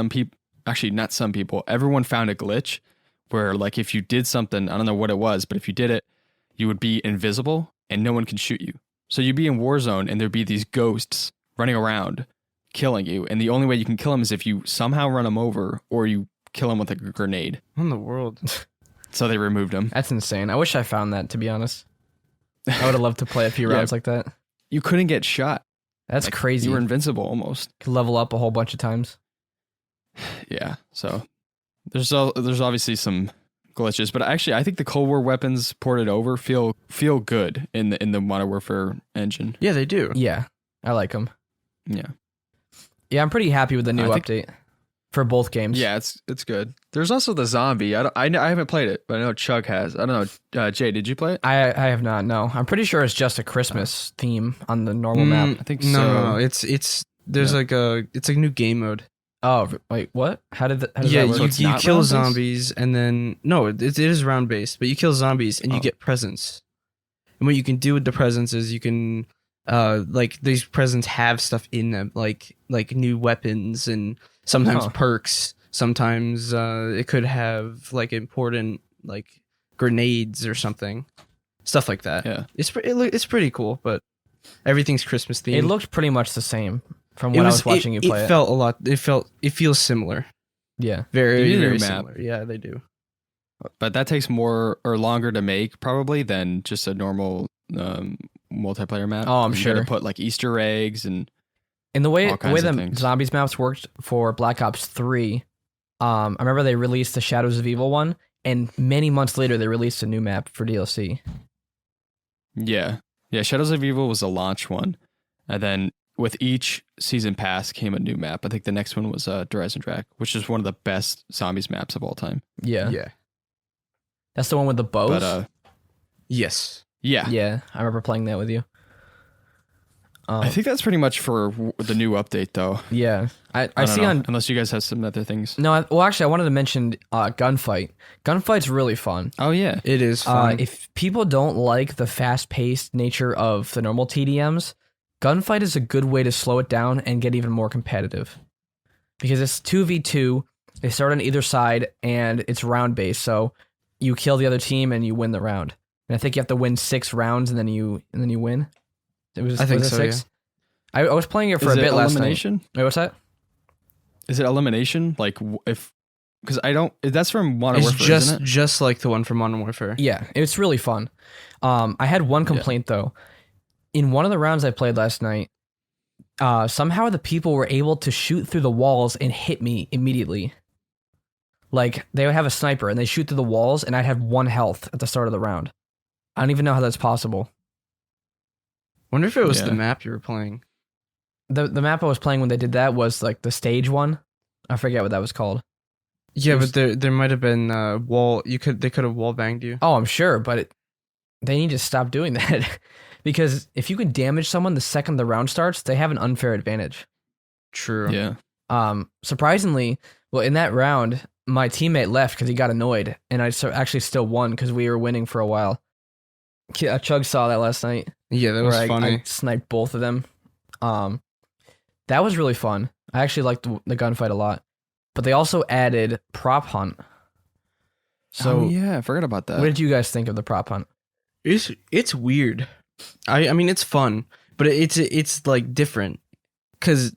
everyone found a glitch where, like, if you did something, I don't know what it was, but if you did it, you would be invisible and no one can shoot you. So you'd be in Warzone and there'd be these ghosts running around killing you, and the only way you can kill them is if you somehow run them over or you kill them with a grenade. What in the world? So they removed them. That's insane. I wish I found that, to be honest. I would have loved to play a few rounds like that. You couldn't get shot. That's crazy. You were invincible almost. Could level up a whole bunch of times. Yeah, so there's obviously some glitches, but actually I think the Cold War weapons ported over feel good in the Modern Warfare engine. Yeah, they do. Yeah, I like them. Yeah. Yeah, I'm pretty happy with the new update for both games. Yeah, it's good. There's also the zombie. I haven't played it, but I know Chug has. I don't know. Jay, did you play it? I have not. No, I'm pretty sure it's just a Christmas theme on the normal map. I think No, so. no, it's there's like a new game mode. Oh, wait, what? How does Yeah, that work? you not kill round-based? zombies and then no, it is round based, but you kill zombies and you Oh. get presents. And what you can do with the presents is you can like these presents have stuff in them, like new weapons and sometimes Huh. perks. Sometimes it could have like important like grenades or something, stuff like that. Yeah. It's pretty cool, but everything's Christmas themed. It looked pretty much the same from when I was watching you play it. It feels similar. Yeah. Very, They need a very new map. similar. Yeah, they do. But that takes more or longer to make probably than just a normal multiplayer map. Oh, I'm You sure. gotta put like Easter eggs and And the way All kinds the of things. zombies maps worked for Black Ops 3, I remember they released the Shadows of Evil one, and many months later they released a new map for DLC. yeah. Shadows of Evil was a launch one, and then with each season pass came a new map. I think the next one was Horizon Track, which is one of the best zombies maps of all time. Yeah. Yeah. That's the one with the bows? But Yes. yeah. Yeah, I remember playing that with you. I think that's pretty much for the new update, though. Yeah. I don't see know, on... unless you guys have some other things. No, well, actually, I wanted to mention Gunfight. Gunfight's really fun. Oh yeah, It is fun. If people don't like the fast-paced nature of the normal TDMs, Gunfight is a good way to slow it down and get even more competitive. Because it's 2v2, they start on either side, and it's round-based, so you kill the other team and you win the round. And I think you have to win 6 rounds and then you win. I think was it so, 6? I was playing it for is a it bit last night. elimination? Wait, what's that? Is it elimination? Like if because I don't. That's from Modern It's Warfare, isn't it? just like the one from Modern Warfare. Yeah, it's really fun. I had one complaint though. In one of the rounds I played last night, somehow the people were able to shoot through the walls and hit me immediately. Like they would have a sniper and they shoot through the walls, and I'd have 1 health at the start of the round. I don't even know how that's possible. Wonder if it was Yeah. the map you were playing. The map I was playing when they did that was like the stage one. I forget what that was called. Yeah, It was- but there might have been wall. They could have wall banged you. Oh, I'm sure, but they need to stop doing that. Because if you can damage someone the second the round starts, they have an unfair advantage. True. Yeah. Surprisingly, well, in that round, my teammate left because he got annoyed, and I actually still won because we were winning for a while. Chug saw that last night. Yeah, that was where funny. I sniped both of them. That was really fun. I actually liked the gunfight a lot. But they also added prop hunt. So, oh yeah, I forgot about that. what did you guys think of the prop hunt? It's weird. I mean it's fun, but it's like different because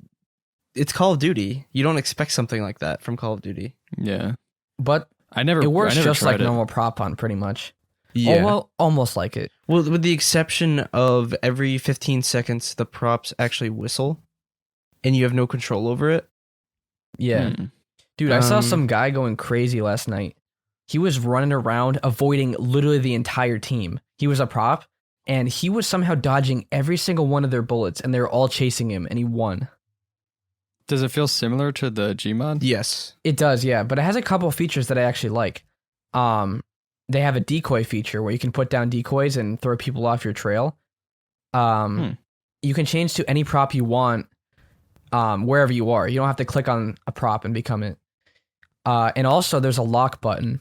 it's Call of Duty. You don't expect something like that from Call of Duty. Yeah, But I never. it works I never just like tried it. normal prop hunt, pretty much. Yeah. Oh, well, almost like it. Well, with the exception of every 15 seconds, the props actually whistle, and you have no control over it. Yeah. Hmm. Dude, I saw Um, some guy going crazy last night. He was running around avoiding literally the entire team. He was a prop, and he was somehow dodging every single one of their bullets, and they were all chasing him, and he won. Does it feel similar to the Gmod? Yes. It does, yeah, but it has a couple of features that I actually like. They have a decoy feature where you can put down decoys and throw people off your trail. You can change to any prop you want, wherever you are. You don't have to click on a prop and become it. And also, there's a lock button.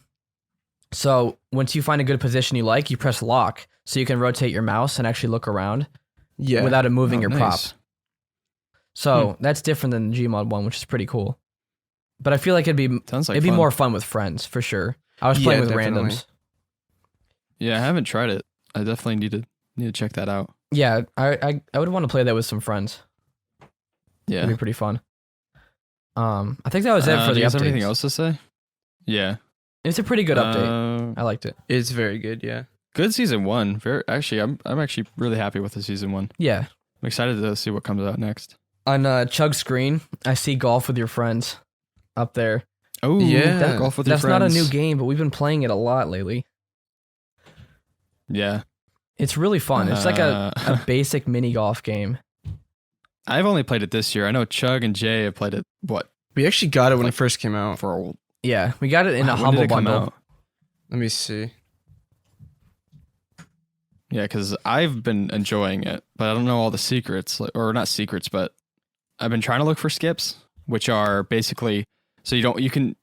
So once you find a good position you like, you press lock, so you can rotate your mouse and actually look around Yeah. without it moving Oh, your nice. prop. So that's different than the Gmod one, which is pretty cool. But I feel like it'd be Sounds like it'd be fun. more fun with friends for sure. I was Yeah, playing with definitely. randoms. Yeah, I haven't tried it. I definitely need to check that out. Yeah, I would want to play that with some friends. Yeah. It'd be pretty fun. I think that was it for do the you guys updates. have anything else to say? Yeah. It's a pretty good update. I liked it. It's very good. Yeah. Good season 1. Very actually, I'm actually really happy with the season 1. Yeah. I'm excited to see what comes out next. On Chug's screen, I see golf with your friends up there. Oh Yeah. golf with your That's friends. not a new game, but we've been playing it a lot lately. Yeah, It's really fun. It's like a basic mini golf game. I've only played it this year. I know Chug and Jay have played it. What We actually got it when Like- it first came out. for a Yeah, we got it in a when did humble it come bundle. out? Let me see. Yeah, because I've been enjoying it, but I don't know all the secrets, or not secrets, but I've been trying to look for skips, which are basically so you can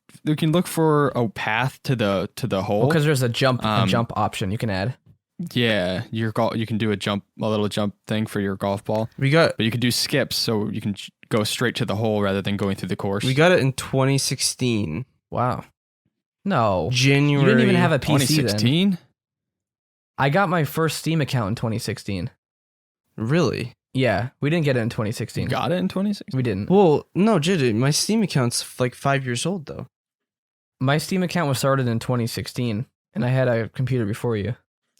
look for a path to the hole because there's a jump option you can add. Yeah, you can do a little jump thing for your golf ball. But you can do skips, so you can go straight to the hole rather than going through the course. We got it in 2016. Wow. No. January. You didn't even have a PC 2016? then. I got my first Steam account in 2016. Really? Yeah, we didn't get it in 2016. You got it in 2016? We didn't. Well, no, JJ, my Steam account's like 5 years old though. My Steam account was started in 2016, and I had a computer before you.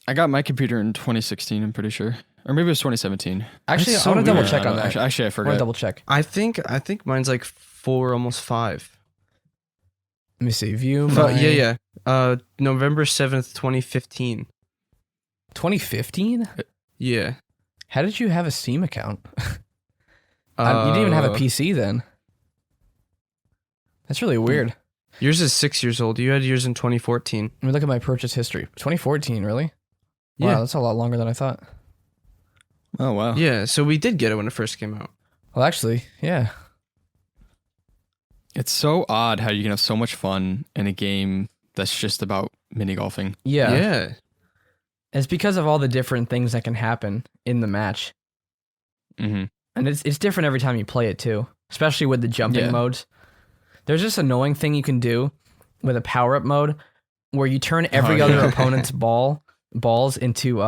I got my computer in 2016, I'm pretty sure. Or maybe it was 2017. Actually, I want to double check on that. Actually, I I forgot. want to double check. I think mine's like 4, almost 5. Let me see. View Oh, my... yeah. November 7th, 2015. 2015? Yeah. How did you have a Steam account? You didn't even have a PC then. That's really weird. Yours is 6 years old. You had yours in 2014. Let me look at my purchase history. 2014, really? Yeah. Wow, that's a lot longer than I thought. Oh, wow. Yeah, so we did get it when it first came out. Well, actually, yeah. It's so odd how you can have so much fun in a game that's just about mini golfing. Yeah. Yeah. It's because of all the different things that can happen in the match. Mm-hmm. And it's different every time you play it, too. Especially with the jumping modes. There's this annoying thing you can do with a power-up mode where you turn every other opponent's balls into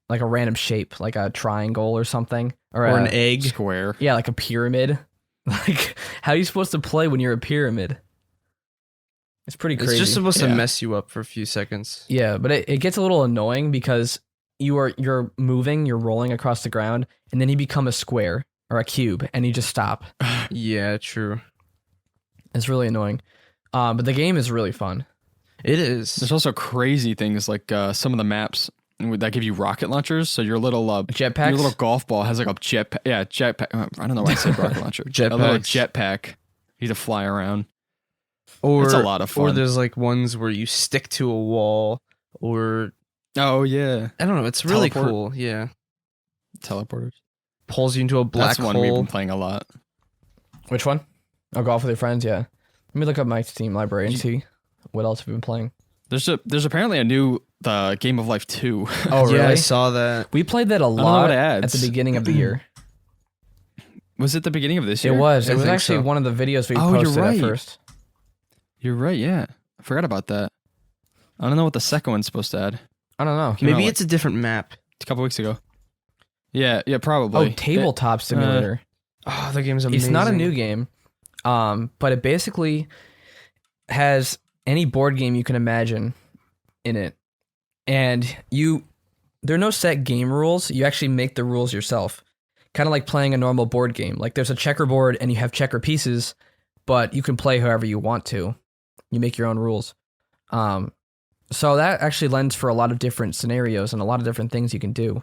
like a random shape, like a triangle or something. Or an egg. Square. Yeah, like a pyramid. Like, how are you supposed to play when you're a pyramid? It's pretty crazy. It's just supposed to mess you up for a few seconds. Yeah, but it gets a little annoying because you're moving, you're rolling across the ground, and then you become a square or a cube, and you just stop. Yeah, true. It's really annoying. But the game is really fun. It is. There's also crazy things like some of the maps that give you rocket launchers. So your little jetpacks. Your little golf ball has like a jetpack. Yeah, jetpack. I don't know why I said rocket launcher. A little jetpack. You to fly around. Or it's a lot of fun. Or there's like ones where you stick to a wall, or oh yeah, I don't know. It's really Teleport. cool. Yeah, teleporters pulls you into a black That's one hole. we've been playing a lot. Which one? Oh, golf with your friends. Yeah. Let me look up my Steam library and see what else we've been playing. There's apparently a new Game of Life 2. Oh, really? Yeah, I saw that. We played that a lot at the beginning of the year. Was it the beginning of this year? It was. I It was think actually so. one of the videos we Oh, you're posted right. at first. You're right. Yeah, I forgot about that. I don't know what the second one's supposed to add. I don't know. Maybe like- it's a different map. A couple weeks ago. Yeah, probably. Oh, Tabletop Simulator. Oh, the game's amazing. It's not a new game, but it basically has any board game you can imagine in it. And there are no set game rules. You actually make the rules yourself. Kind of like playing a normal board game. Like there's a checkerboard and you have checker pieces, but you can play however you want to. You make your own rules. So that actually lends for a lot of different scenarios and a lot of different things you can do.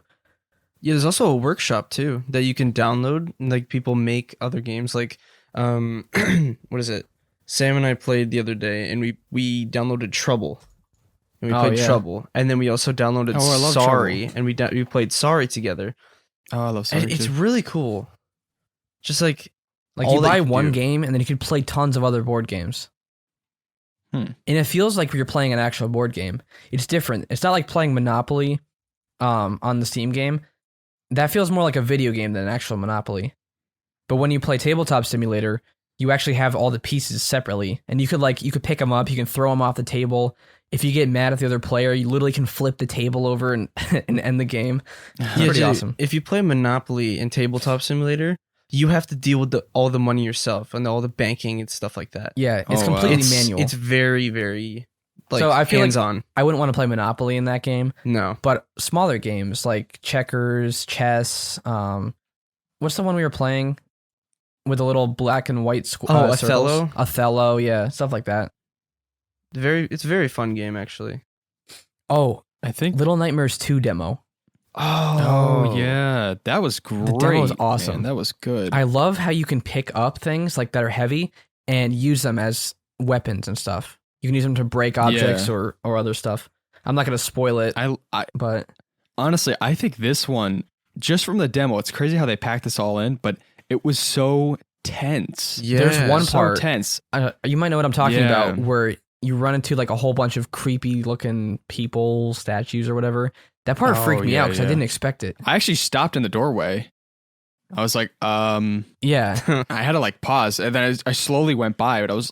Yeah, there's also a workshop too that you can download. And, like people make other games. Like, what is it? Sam and I played the other day, and we downloaded Trouble. And we played Trouble, and then we also downloaded I love Sorry, Trouble. and we played Sorry together. Oh, I love Sorry And it's too. really cool. Just like Like all you that buy you one do. game and then you can play tons of other board games. Hmm. And it feels like you're playing an actual board game. It's different. It's not like playing Monopoly on the Steam game. That feels more like a video game than an actual Monopoly. But when you play Tabletop Simulator, you actually have all the pieces separately. And you could pick them up, you can throw them off the table. If you get mad at the other player, you literally can flip the table over and end the game. It's pretty dude, awesome. If you play Monopoly in Tabletop Simulator, you have to deal with all the money yourself and all the banking and stuff like that. Yeah, it's Oh, wow. completely It's manual. It's very, very like So I feel like- hands-on. I wouldn't want to play Monopoly in that game. No. But smaller games like checkers, chess, what's the one we were playing with the little black and white Oh, circles? Othello? Othello, yeah, stuff like that. It's a very fun game actually. Oh, I think. Little Nightmares 2 demo. Oh yeah, that was great. The demo was awesome. Man, that was good. I love how you can pick up things like that are heavy and use them as weapons and stuff. You can use them to break objects Yeah. or other stuff. I'm not going to spoil it, I but honestly, I think this one, just from the demo, it's crazy how they packed this all in, but it was so tense. Yeah. There's one So part. tense. You might know what I'm talking Yeah. about, where you run into like a whole bunch of creepy looking people, statues or whatever. That part Oh, freaked me out because I yeah. didn't expect it. I actually stopped in the doorway. I was like, Yeah. I had to like pause, and then I slowly went by, but I was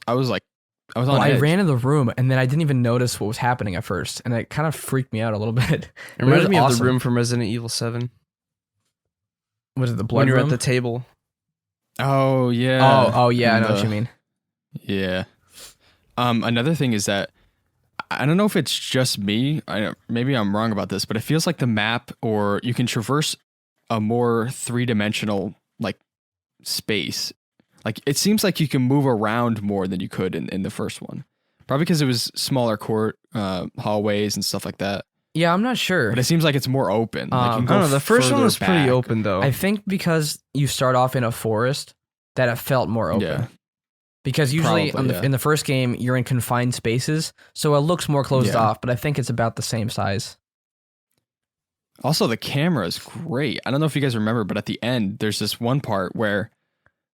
on I edge. ran in the room and then I didn't even notice what was happening at first, and it kind of freaked me out a little bit. It But reminded was me of awesome. the room from Resident Evil 7 Was it the blood when you're room? at the table. Oh yeah. Oh yeah, I And know what you mean. Yeah. Another thing is that I don't know if it's just me. Maybe I'm wrong about this, but it feels like the map, or you can traverse a more 3-dimensional like space. Like it seems like you can move around more than you could in the first one. Probably because it was smaller court hallways and stuff like that. Yeah, I'm not sure. But it seems like it's more open. Like you can I go don't know. The first one further was pretty back. open though. I think because you start off in a forest, that it felt more open. Yeah. Because usually Probably, yeah. in the first game, you're in confined spaces, so it looks more closed Yeah. off, but I think it's about the same size. Also, the camera is great. I don't know if you guys remember, but at the end, there's this one part where,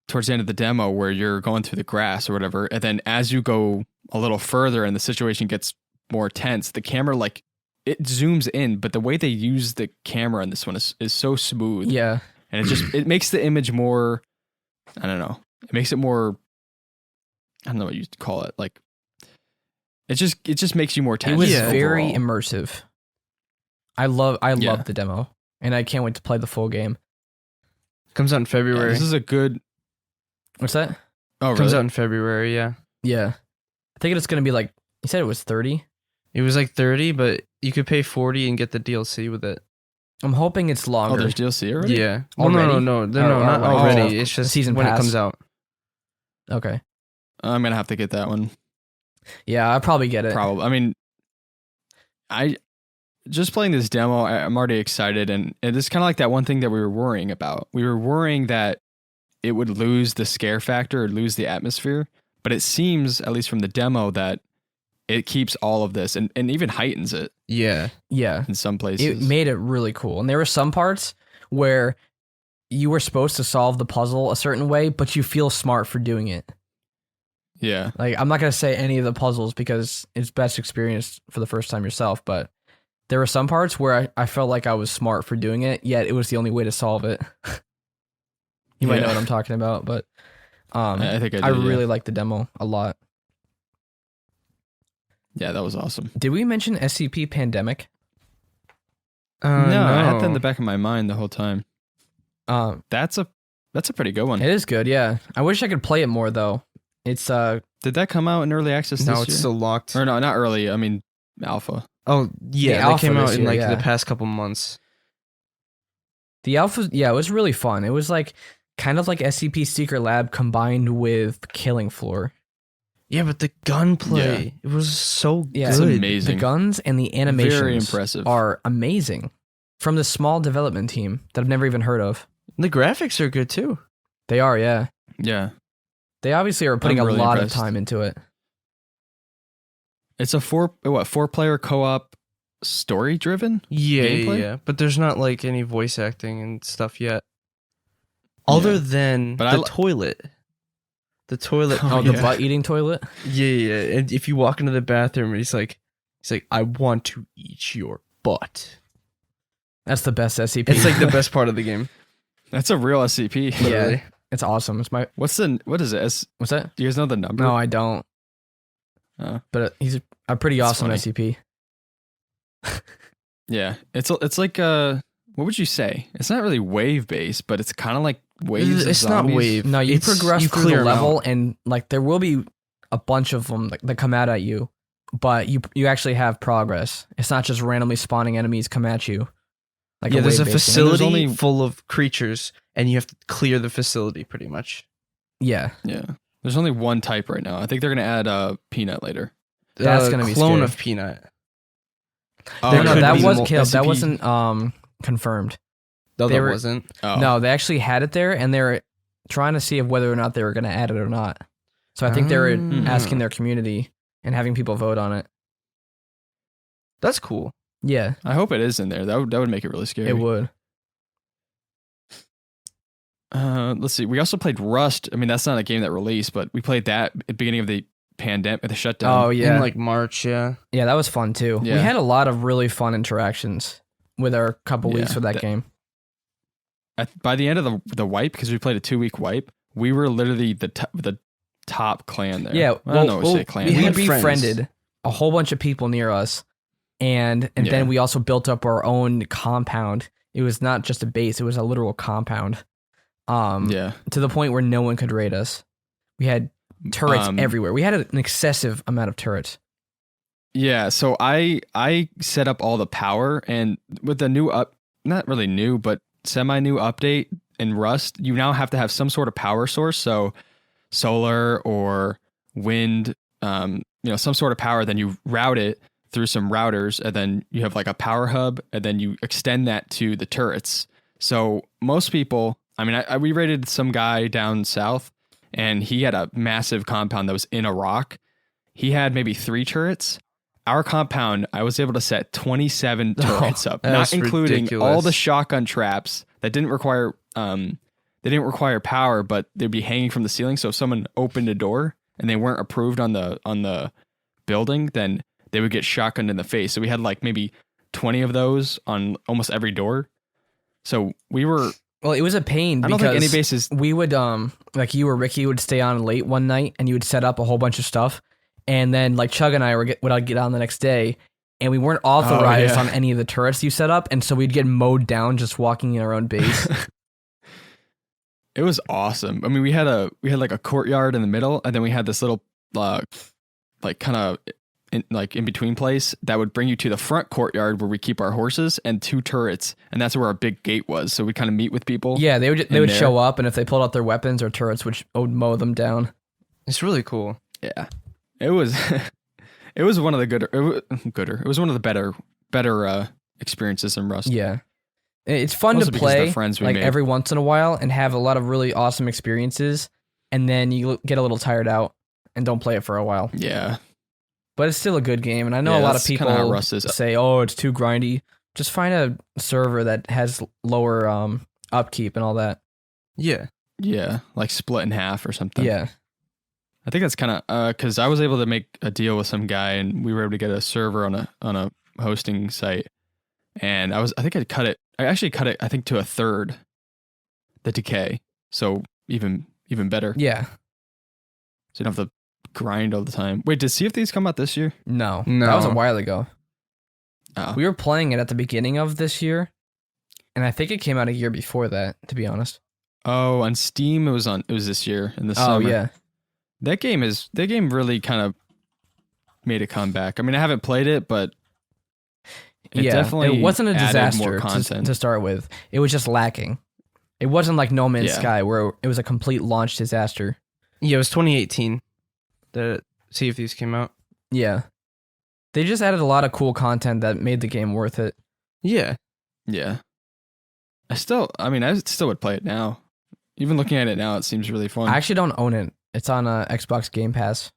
towards the end of the demo, where you're going through the grass or whatever, and then as you go a little further and the situation gets more tense, the camera like it zooms in, but the way they use the camera in this one is so smooth. Yeah. And it makes the image more, I don't know, it makes it more, I don't know what you call it, like it just makes you more tense. It was Yeah. very overall. immersive. I love the demo, and I can't wait to play the full game. Comes out in Yeah, February. this is a good. What's that? Oh, really? Comes out in February, yeah. Yeah. I think it's going to be like, you said it was 30? It was like 30, but you could pay 40 and get the DLC with it. I'm hoping it's Oh, longer. there's DLC already. Yeah. Well, no, Already? no, Or not already? already. Oh, It's just season when pass. it comes out. Okay. I'm gonna have to get that one. Yeah, I'll probably get it. Probably. I mean, I just playing this demo. I'm already excited, and it's kind of like that one thing that we were worrying about. We were worrying that it would lose the scare factor or lose the atmosphere, but it seems, at least from the demo, that it keeps all of this and even heightens it Yeah. Yeah. in some places. It made it really cool. And there were some parts where you were supposed to solve the puzzle a certain way, but you feel smart for doing it. yeah. Like, I'm not going to say any of the puzzles because it's best experienced for the first time yourself, but there were some parts where I felt like I was smart for doing it, yet it was the only way to solve it. You might know what I'm talking about, but I think I I do, yeah. really liked the demo a lot. Yeah, that was awesome. Did we mention SCP Pandemic? No, I had that in the back of my mind the whole time. That's a pretty good one. It is good, yeah. I wish I could play it more though. It's Did that come out in early access No, this it's year? still locked. Or no, not early. I mean, alpha. Oh, yeah. That alpha came out this in year, like yeah. the past couple months. the alpha. Yeah, it was really fun. It was like kind of like SCP Secret Lab combined with Killing Floor. Yeah, but the gunplay, it was so Yeah, It's good. amazing. The guns and the animations Very impressive. are amazing from the small development team that I've never even heard of. The graphics are good too. They are, yeah. Yeah. They obviously are putting I'm a really lot impressed. of time into it. It's a four-player co-op story driven? Yeah, Gameplay? yeah. But there's not like any voice acting and stuff yet. Other than But the toilet. The toilet. Oh, Oh, the yeah. butt eating toilet? Yeah, yeah. And if you walk into the bathroom, he's like, I want to eat your butt. That's the best SCP. It's like the best part of the game. That's a real SCP. Yeah, literally. it's awesome. It's my What is it? what's that? Do you guys know the number? No, I don't. But he's a pretty That's awesome funny. SCP. Yeah. It's like what would you say? It's not really wave based, but it's kind of like waves. It's of not zombies. wave. No, you progress through clear the 'em level, out. and like there will be a bunch of them that come out at you, but you actually have progress. It's not just randomly spawning enemies come at you. Like Yeah, there's a wave-based game. there's facility only- full of creatures, and you have to clear the facility pretty much. Yeah, Yeah. There's only one type right now. I think they're gonna add peanut later. That's gonna be clone scary. of Peanut. Oh, There no, could that be was more killed. That SCP. wasn't confirmed. No, They that were- wasn't. Oh. No, they actually had it there, and they're trying to see if whether or not they were going to add it or not. So I think they were Ah. asking their community and having people vote on it. That's cool. Yeah, I hope it is in there. That would make it really scary. it would. Let's see. We also played Rust. I mean, that's not a game that released, but we played that at the beginning of the pandemic, the shutdown. Oh yeah, in like March. Yeah, yeah, that was fun too. Yeah. We had a lot of really fun interactions with our couple weeks with that game. By the end of the wipe, because we played a 2-week wipe, we were literally the top clan there. Yeah, I don't know what to say clan. We had befriended a whole bunch of people near us, and then we also built up our own compound. It was not just a base; it was a literal compound. To the point where no one could raid us. We had turrets everywhere. We had an excessive amount of turrets. Yeah, so I set up all the power, and with the new not really new, but semi-new update in Rust, you now have to have some sort of power source, so solar or wind, some sort of power. Then you route it through some routers, and then you have like a power hub, and then you extend that to the turrets. So most people, I mean, we raided some guy down south, and he had a massive compound that was in a rock. He had maybe 3 turrets. Our compound, I was able to set 27 turrets up, not including ridiculous. all the shotgun traps that didn't require power, but they'd be hanging from the ceiling. So if someone opened a door and they weren't approved on the building, then they would get shotgunned in the face. So we had like maybe 20 of those on almost every door. So we were. Well, it was a pain. I don't think any bases. We would like you or Ricky would stay on late one night, and you would set up a whole bunch of stuff. And then like Chug and I would get on the next day, and we weren't authorized on any of the turrets you set up, and so we'd get mowed down just walking in our own base. It was awesome. I mean, we had like a courtyard in the middle, and then we had this little like kind of in between place that would bring you to the front courtyard where we keep our horses, and 2 turrets, and that's where our big gate was. So we kind of meet with people. Yeah, they would show up, and if they pulled out their weapons or turrets, would mow them down. it's really cool. Yeah. It was one of the it was one of the better experiences in Rust. Yeah. It's fun Also to play friends we like made. every once in a while and have a lot of really awesome experiences, and then you get a little tired out and don't play it for a while. Yeah. But it's still a good game, and I know a lot of people say, "Oh, it's too grindy." Just find a server that has lower upkeep and all that. Yeah. Yeah, like split in half or something. Yeah. I think that's kind of because I was able to make a deal with some guy, and we were able to get a server on a hosting site, and I actually cut it I think to 1/3 the decay, so even better. Yeah. So you don't have to grind all the time. Wait, did Sea of Thieves come out this year? No. That was a while ago. Oh. We were playing it at the beginning of this year, and I think it came out a year before that, to be honest. Oh, on Steam it was this year in the summer. Oh yeah. That game really kind of made a comeback. I mean, I haven't played it, but definitely it wasn't a disaster more content. to start with. It was just lacking. It wasn't like No Man's Sky where it was a complete launch disaster. Yeah, it was 2018 that Sea of Thieves came out. Yeah. They just added a lot of cool content that made the game worth it. Yeah. Yeah. I still would play it now. Even looking at it now, it seems really fun. I actually don't own it. It's on Xbox Game Pass.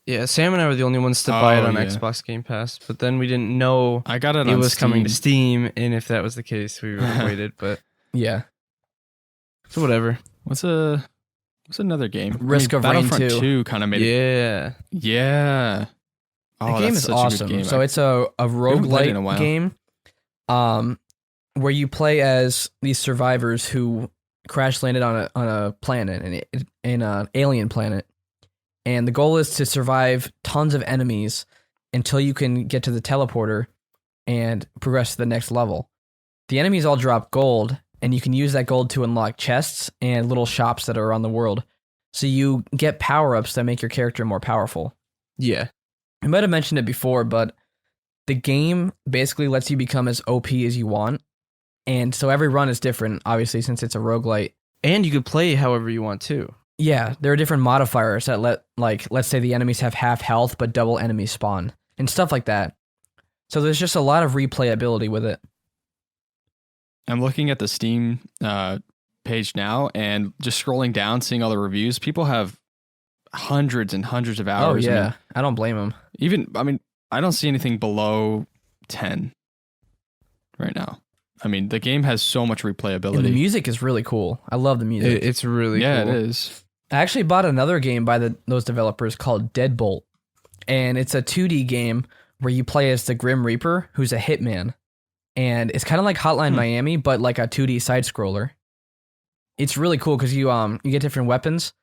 Yeah, Sam and I were the only ones to buy it on Xbox Game Pass, but then we didn't know I got it it on was Steam. coming to Steam, and if that was the case, we would have waited, but Yeah. so whatever. What's another game? Risk of Rain Battlefront 2. 2 kind of made it. Yeah. Yeah. The Oh, game that's is such awesome. a good game. So it's a haven't played it in a roguelike while. game where you play as these survivors who crash landed on a planet, in an alien planet. And the goal is to survive tons of enemies until you can get to the teleporter and progress to the next level. The enemies all drop gold, and you can use that gold to unlock chests and little shops that are around the world. So you get power-ups that make your character more powerful. Yeah. I might have mentioned it before, but the game basically lets you become as OP as you want. And so every run is different, obviously, since it's a roguelite. And you could play however you want to. Yeah, there are different modifiers that let's say the enemies have half health, but double enemy spawn, and stuff like that. So there's just a lot of replayability with it. I'm looking at the Steam page now, and just scrolling down, seeing all the reviews. People have hundreds and hundreds of hours. Oh yeah, I don't blame them. I don't see anything below 10 right now. I mean, the game has so much replayability. And the music is really cool. I love the music. It's really cool. Yeah, it is. I actually bought another game by those developers called Deadbolt. And it's a 2D game where you play as the Grim Reaper, who's a hitman. And it's kind of like Hotline Miami, but like a 2D side scroller. It's really cool because you get different weapons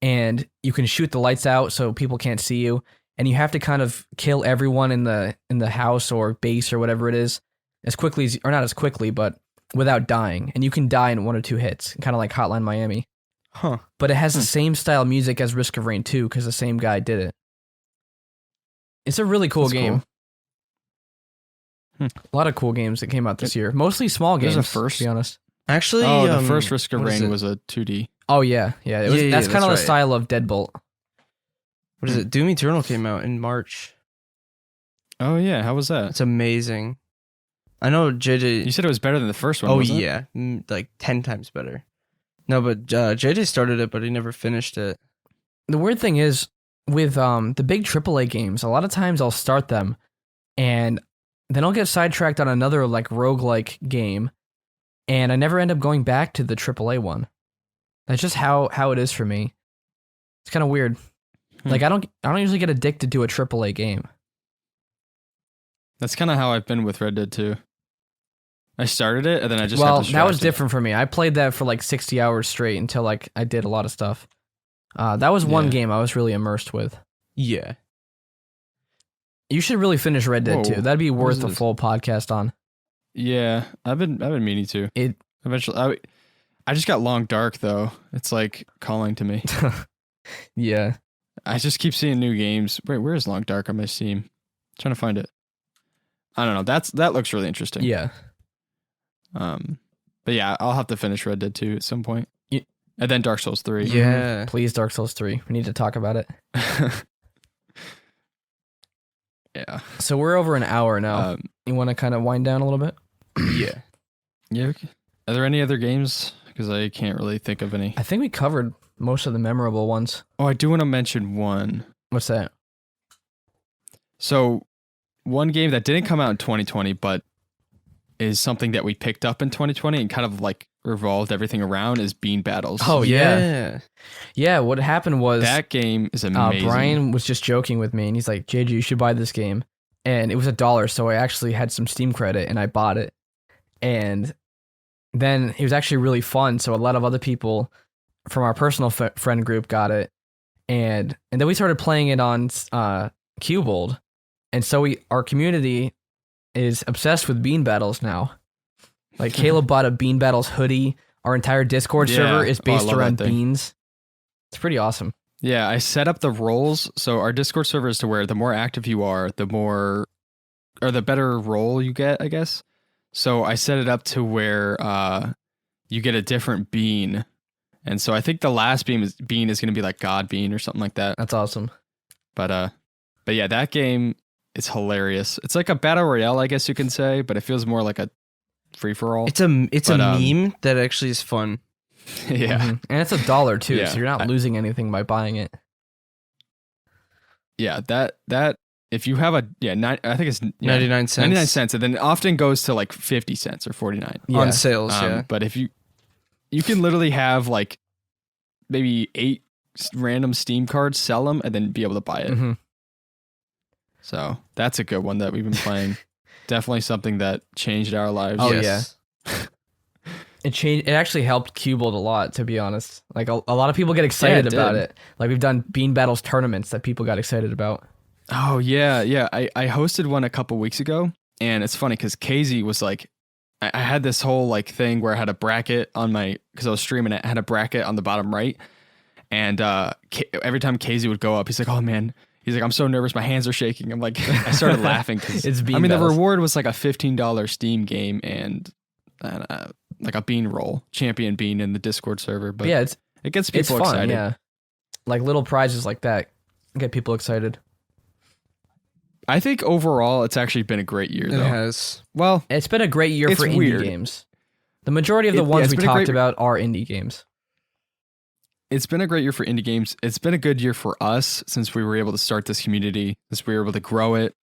and you can shoot the lights out so people can't see you. And you have to kind of kill everyone in the house or base or whatever it is as quickly as, or not as quickly, but without dying. And you can die in 1 or 2 hits, kind of like Hotline Miami. Huh. But it has the same style music as Risk of Rain 2 because the same guy did it. It's a really cool game. Cool. A lot of cool games that came out this year. Mostly small games, There's a first. to be honest. Actually, the first Risk of Rain was a 2D. Oh, yeah. Yeah, that's kind of the right. style of Deadbolt. What is it? Doom Eternal came out in March. Oh, yeah. How was that? It's amazing. I know JJ... You said it was better than the first one, wasn't it? Yeah. Like 10 times better. No, but JJ started it, but he never finished it. The weird thing is, with the big AAA games, a lot of times I'll start them, and then I'll get sidetracked on another like roguelike game, and I never end up going back to the AAA one. That's just how it is for me. It's kind of weird. Like I don't usually get addicted to a AAA game. That's kind of how I've been with Red Dead 2. I started it, and then I just got Well, distracted. that was different for me. I played that for like 60 hours straight until like I did a lot of stuff. That was one game I was really immersed with. Yeah. You should really finish Red Dead 2. That'd be worth a full podcast on. Yeah, I've been meaning to. Eventually, I just got Long Dark though. It's like calling to me. Yeah. I just keep seeing new games. Wait, where is Long Dark on my Steam? Trying to find it. I don't know. That looks really interesting. Yeah. But yeah, I'll have to finish Red Dead 2 at some point. And then Dark Souls 3. Yeah. Please, Dark Souls 3. We need to talk about it. Yeah. So we're over an hour now. You want to kind of wind down a little bit? Yeah. Yeah. Okay. Are there any other games? Because I can't really think of any. I think we covered most of the memorable ones. Oh, I do want to mention one. What's that? So, one game that didn't come out in 2020, but is something that we picked up in 2020 and kind of like revolved everything around is Bean Battles. Oh, yeah. Yeah, what happened was... That game is amazing. Brian was just joking with me, and he's like, JJ, you should buy this game. And it was $1, so I actually had some Steam credit, and I bought it. And then it was actually really fun, so a lot of other people from our personal friend group got it. And then we started playing it on Cubold. And so our community is obsessed with Bean Battles now. Like Caleb bought a Bean Battles hoodie. Our entire Discord server is based around beans. It's pretty awesome. Yeah, I set up the roles. So our Discord server is to where the more active you are, the better role you get, I guess. So I set it up to where you get a different bean. And so I think the last bean is going to be like God Bean or something like that. That's awesome. But yeah, that game is hilarious. It's like a battle royale, I guess you can say, but it feels more like a free for all. It's a meme that actually is fun. Yeah. Mm-hmm. And it's $1 too, Yeah. so you're not losing anything by buying it. Yeah, that if you have I think it's 99 cents. 99 cents, and then it often goes to like 50 cents or 49 on sales. But if you can literally have like maybe 8 random Steam cards, sell them, and then be able to buy it. Mm-hmm. So that's a good one that we've been playing. Definitely something that changed our lives. Oh, Yes. yeah. It actually helped Cubold a lot, to be honest. Like a lot of people get excited about it. Like we've done Bean Battles tournaments that people got excited about. Oh yeah. I hosted one a couple weeks ago, and it's funny because KZ was like, I had this whole like thing where I had a bracket on because I was streaming it, I had a bracket on the bottom right, and every time KZ would go up, he's like, oh man. He's like, I'm so nervous, my hands are shaking. I'm like, I started laughing because Bean Battles. the reward was like a $15 Steam game and like a bean roll, champion bean in the Discord server. But yeah, it gets people it's fun, excited. Yeah, like little prizes like that get people excited. I think overall, it's actually been a great year. Though. It has. Well, It's been a great year for indie games. The majority of the ones we talked about are indie games. It's been a great year for indie games. It's been a good year for us since we were able to start this community, since we were able to grow it.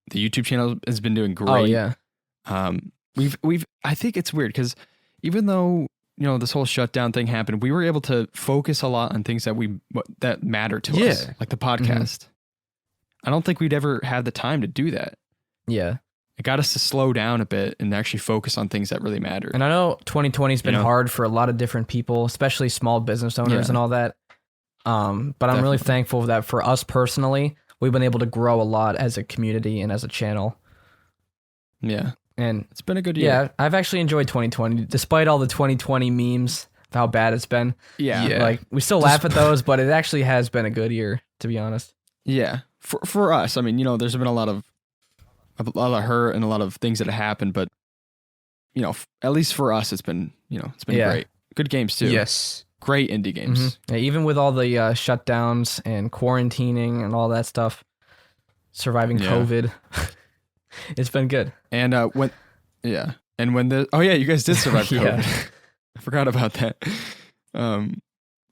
The YouTube channel has been doing great. Oh, yeah. I think it's weird because even though, this whole shutdown thing happened, we were able to focus a lot on things that matter to us, like the podcast. I don't think we'd ever had the time to do that. Yeah. It got us to slow down a bit and actually focus on things that really matter. And I know 2020 has been hard for a lot of different people, especially small business owners and all that. But I'm really thankful that for us personally, we've been able to grow a lot as a community and as a channel. Yeah. And it's been a good year. Yeah, I've actually enjoyed 2020, despite all the 2020 memes of how bad it's been. Yeah. Like, we still laugh at those, but it actually has been a good year, to be honest. Yeah. For us, I mean, there's been a lot of hurt and a lot of things that have happened, but at least for us, it's been great. Good games too. Yes. Great indie games. Yeah, even with all the shutdowns and quarantining and all that stuff, surviving COVID, it's been good. And when you guys did survive COVID. I forgot about that.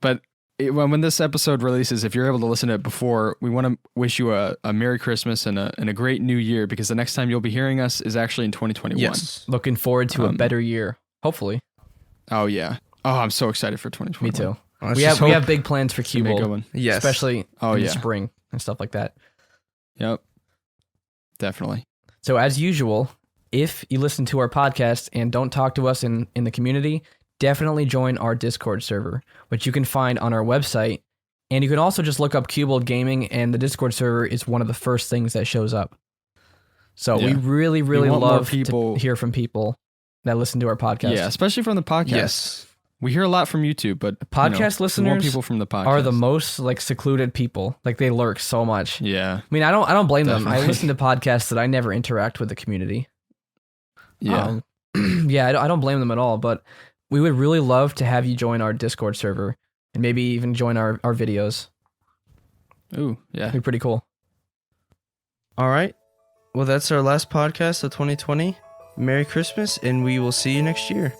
But when this episode releases, if you're able to listen to it before, we want to wish you a Merry Christmas and a great New Year, because the next time you'll be hearing us is actually in 2021. Yes. Looking forward to a better year, hopefully. Oh yeah. Oh, I'm so excited for 2021. Me too. We have big plans for Cubold. Yes. Especially in the spring and stuff like that. Yep. Definitely. So as usual, if you listen to our podcast and don't talk to us in the community, definitely join our Discord server, which you can find on our website. And you can also just look up Cubold Gaming, and the Discord server is one of the first things that shows up. So we really, really love to hear from people that listen to our podcast. Yeah, especially from the podcast. Yes. We hear a lot from YouTube, but podcast listeners more people from the podcast are the most secluded people. Like, they lurk so much. Yeah. I mean, I don't blame them. I listen to podcasts that I never interact with the community. Yeah. I don't blame them at all, but we would really love to have you join our Discord server and maybe even join our videos. Ooh, yeah. It'd be pretty cool. All right. Well, that's our last podcast of 2020. Merry Christmas, and we will see you next year.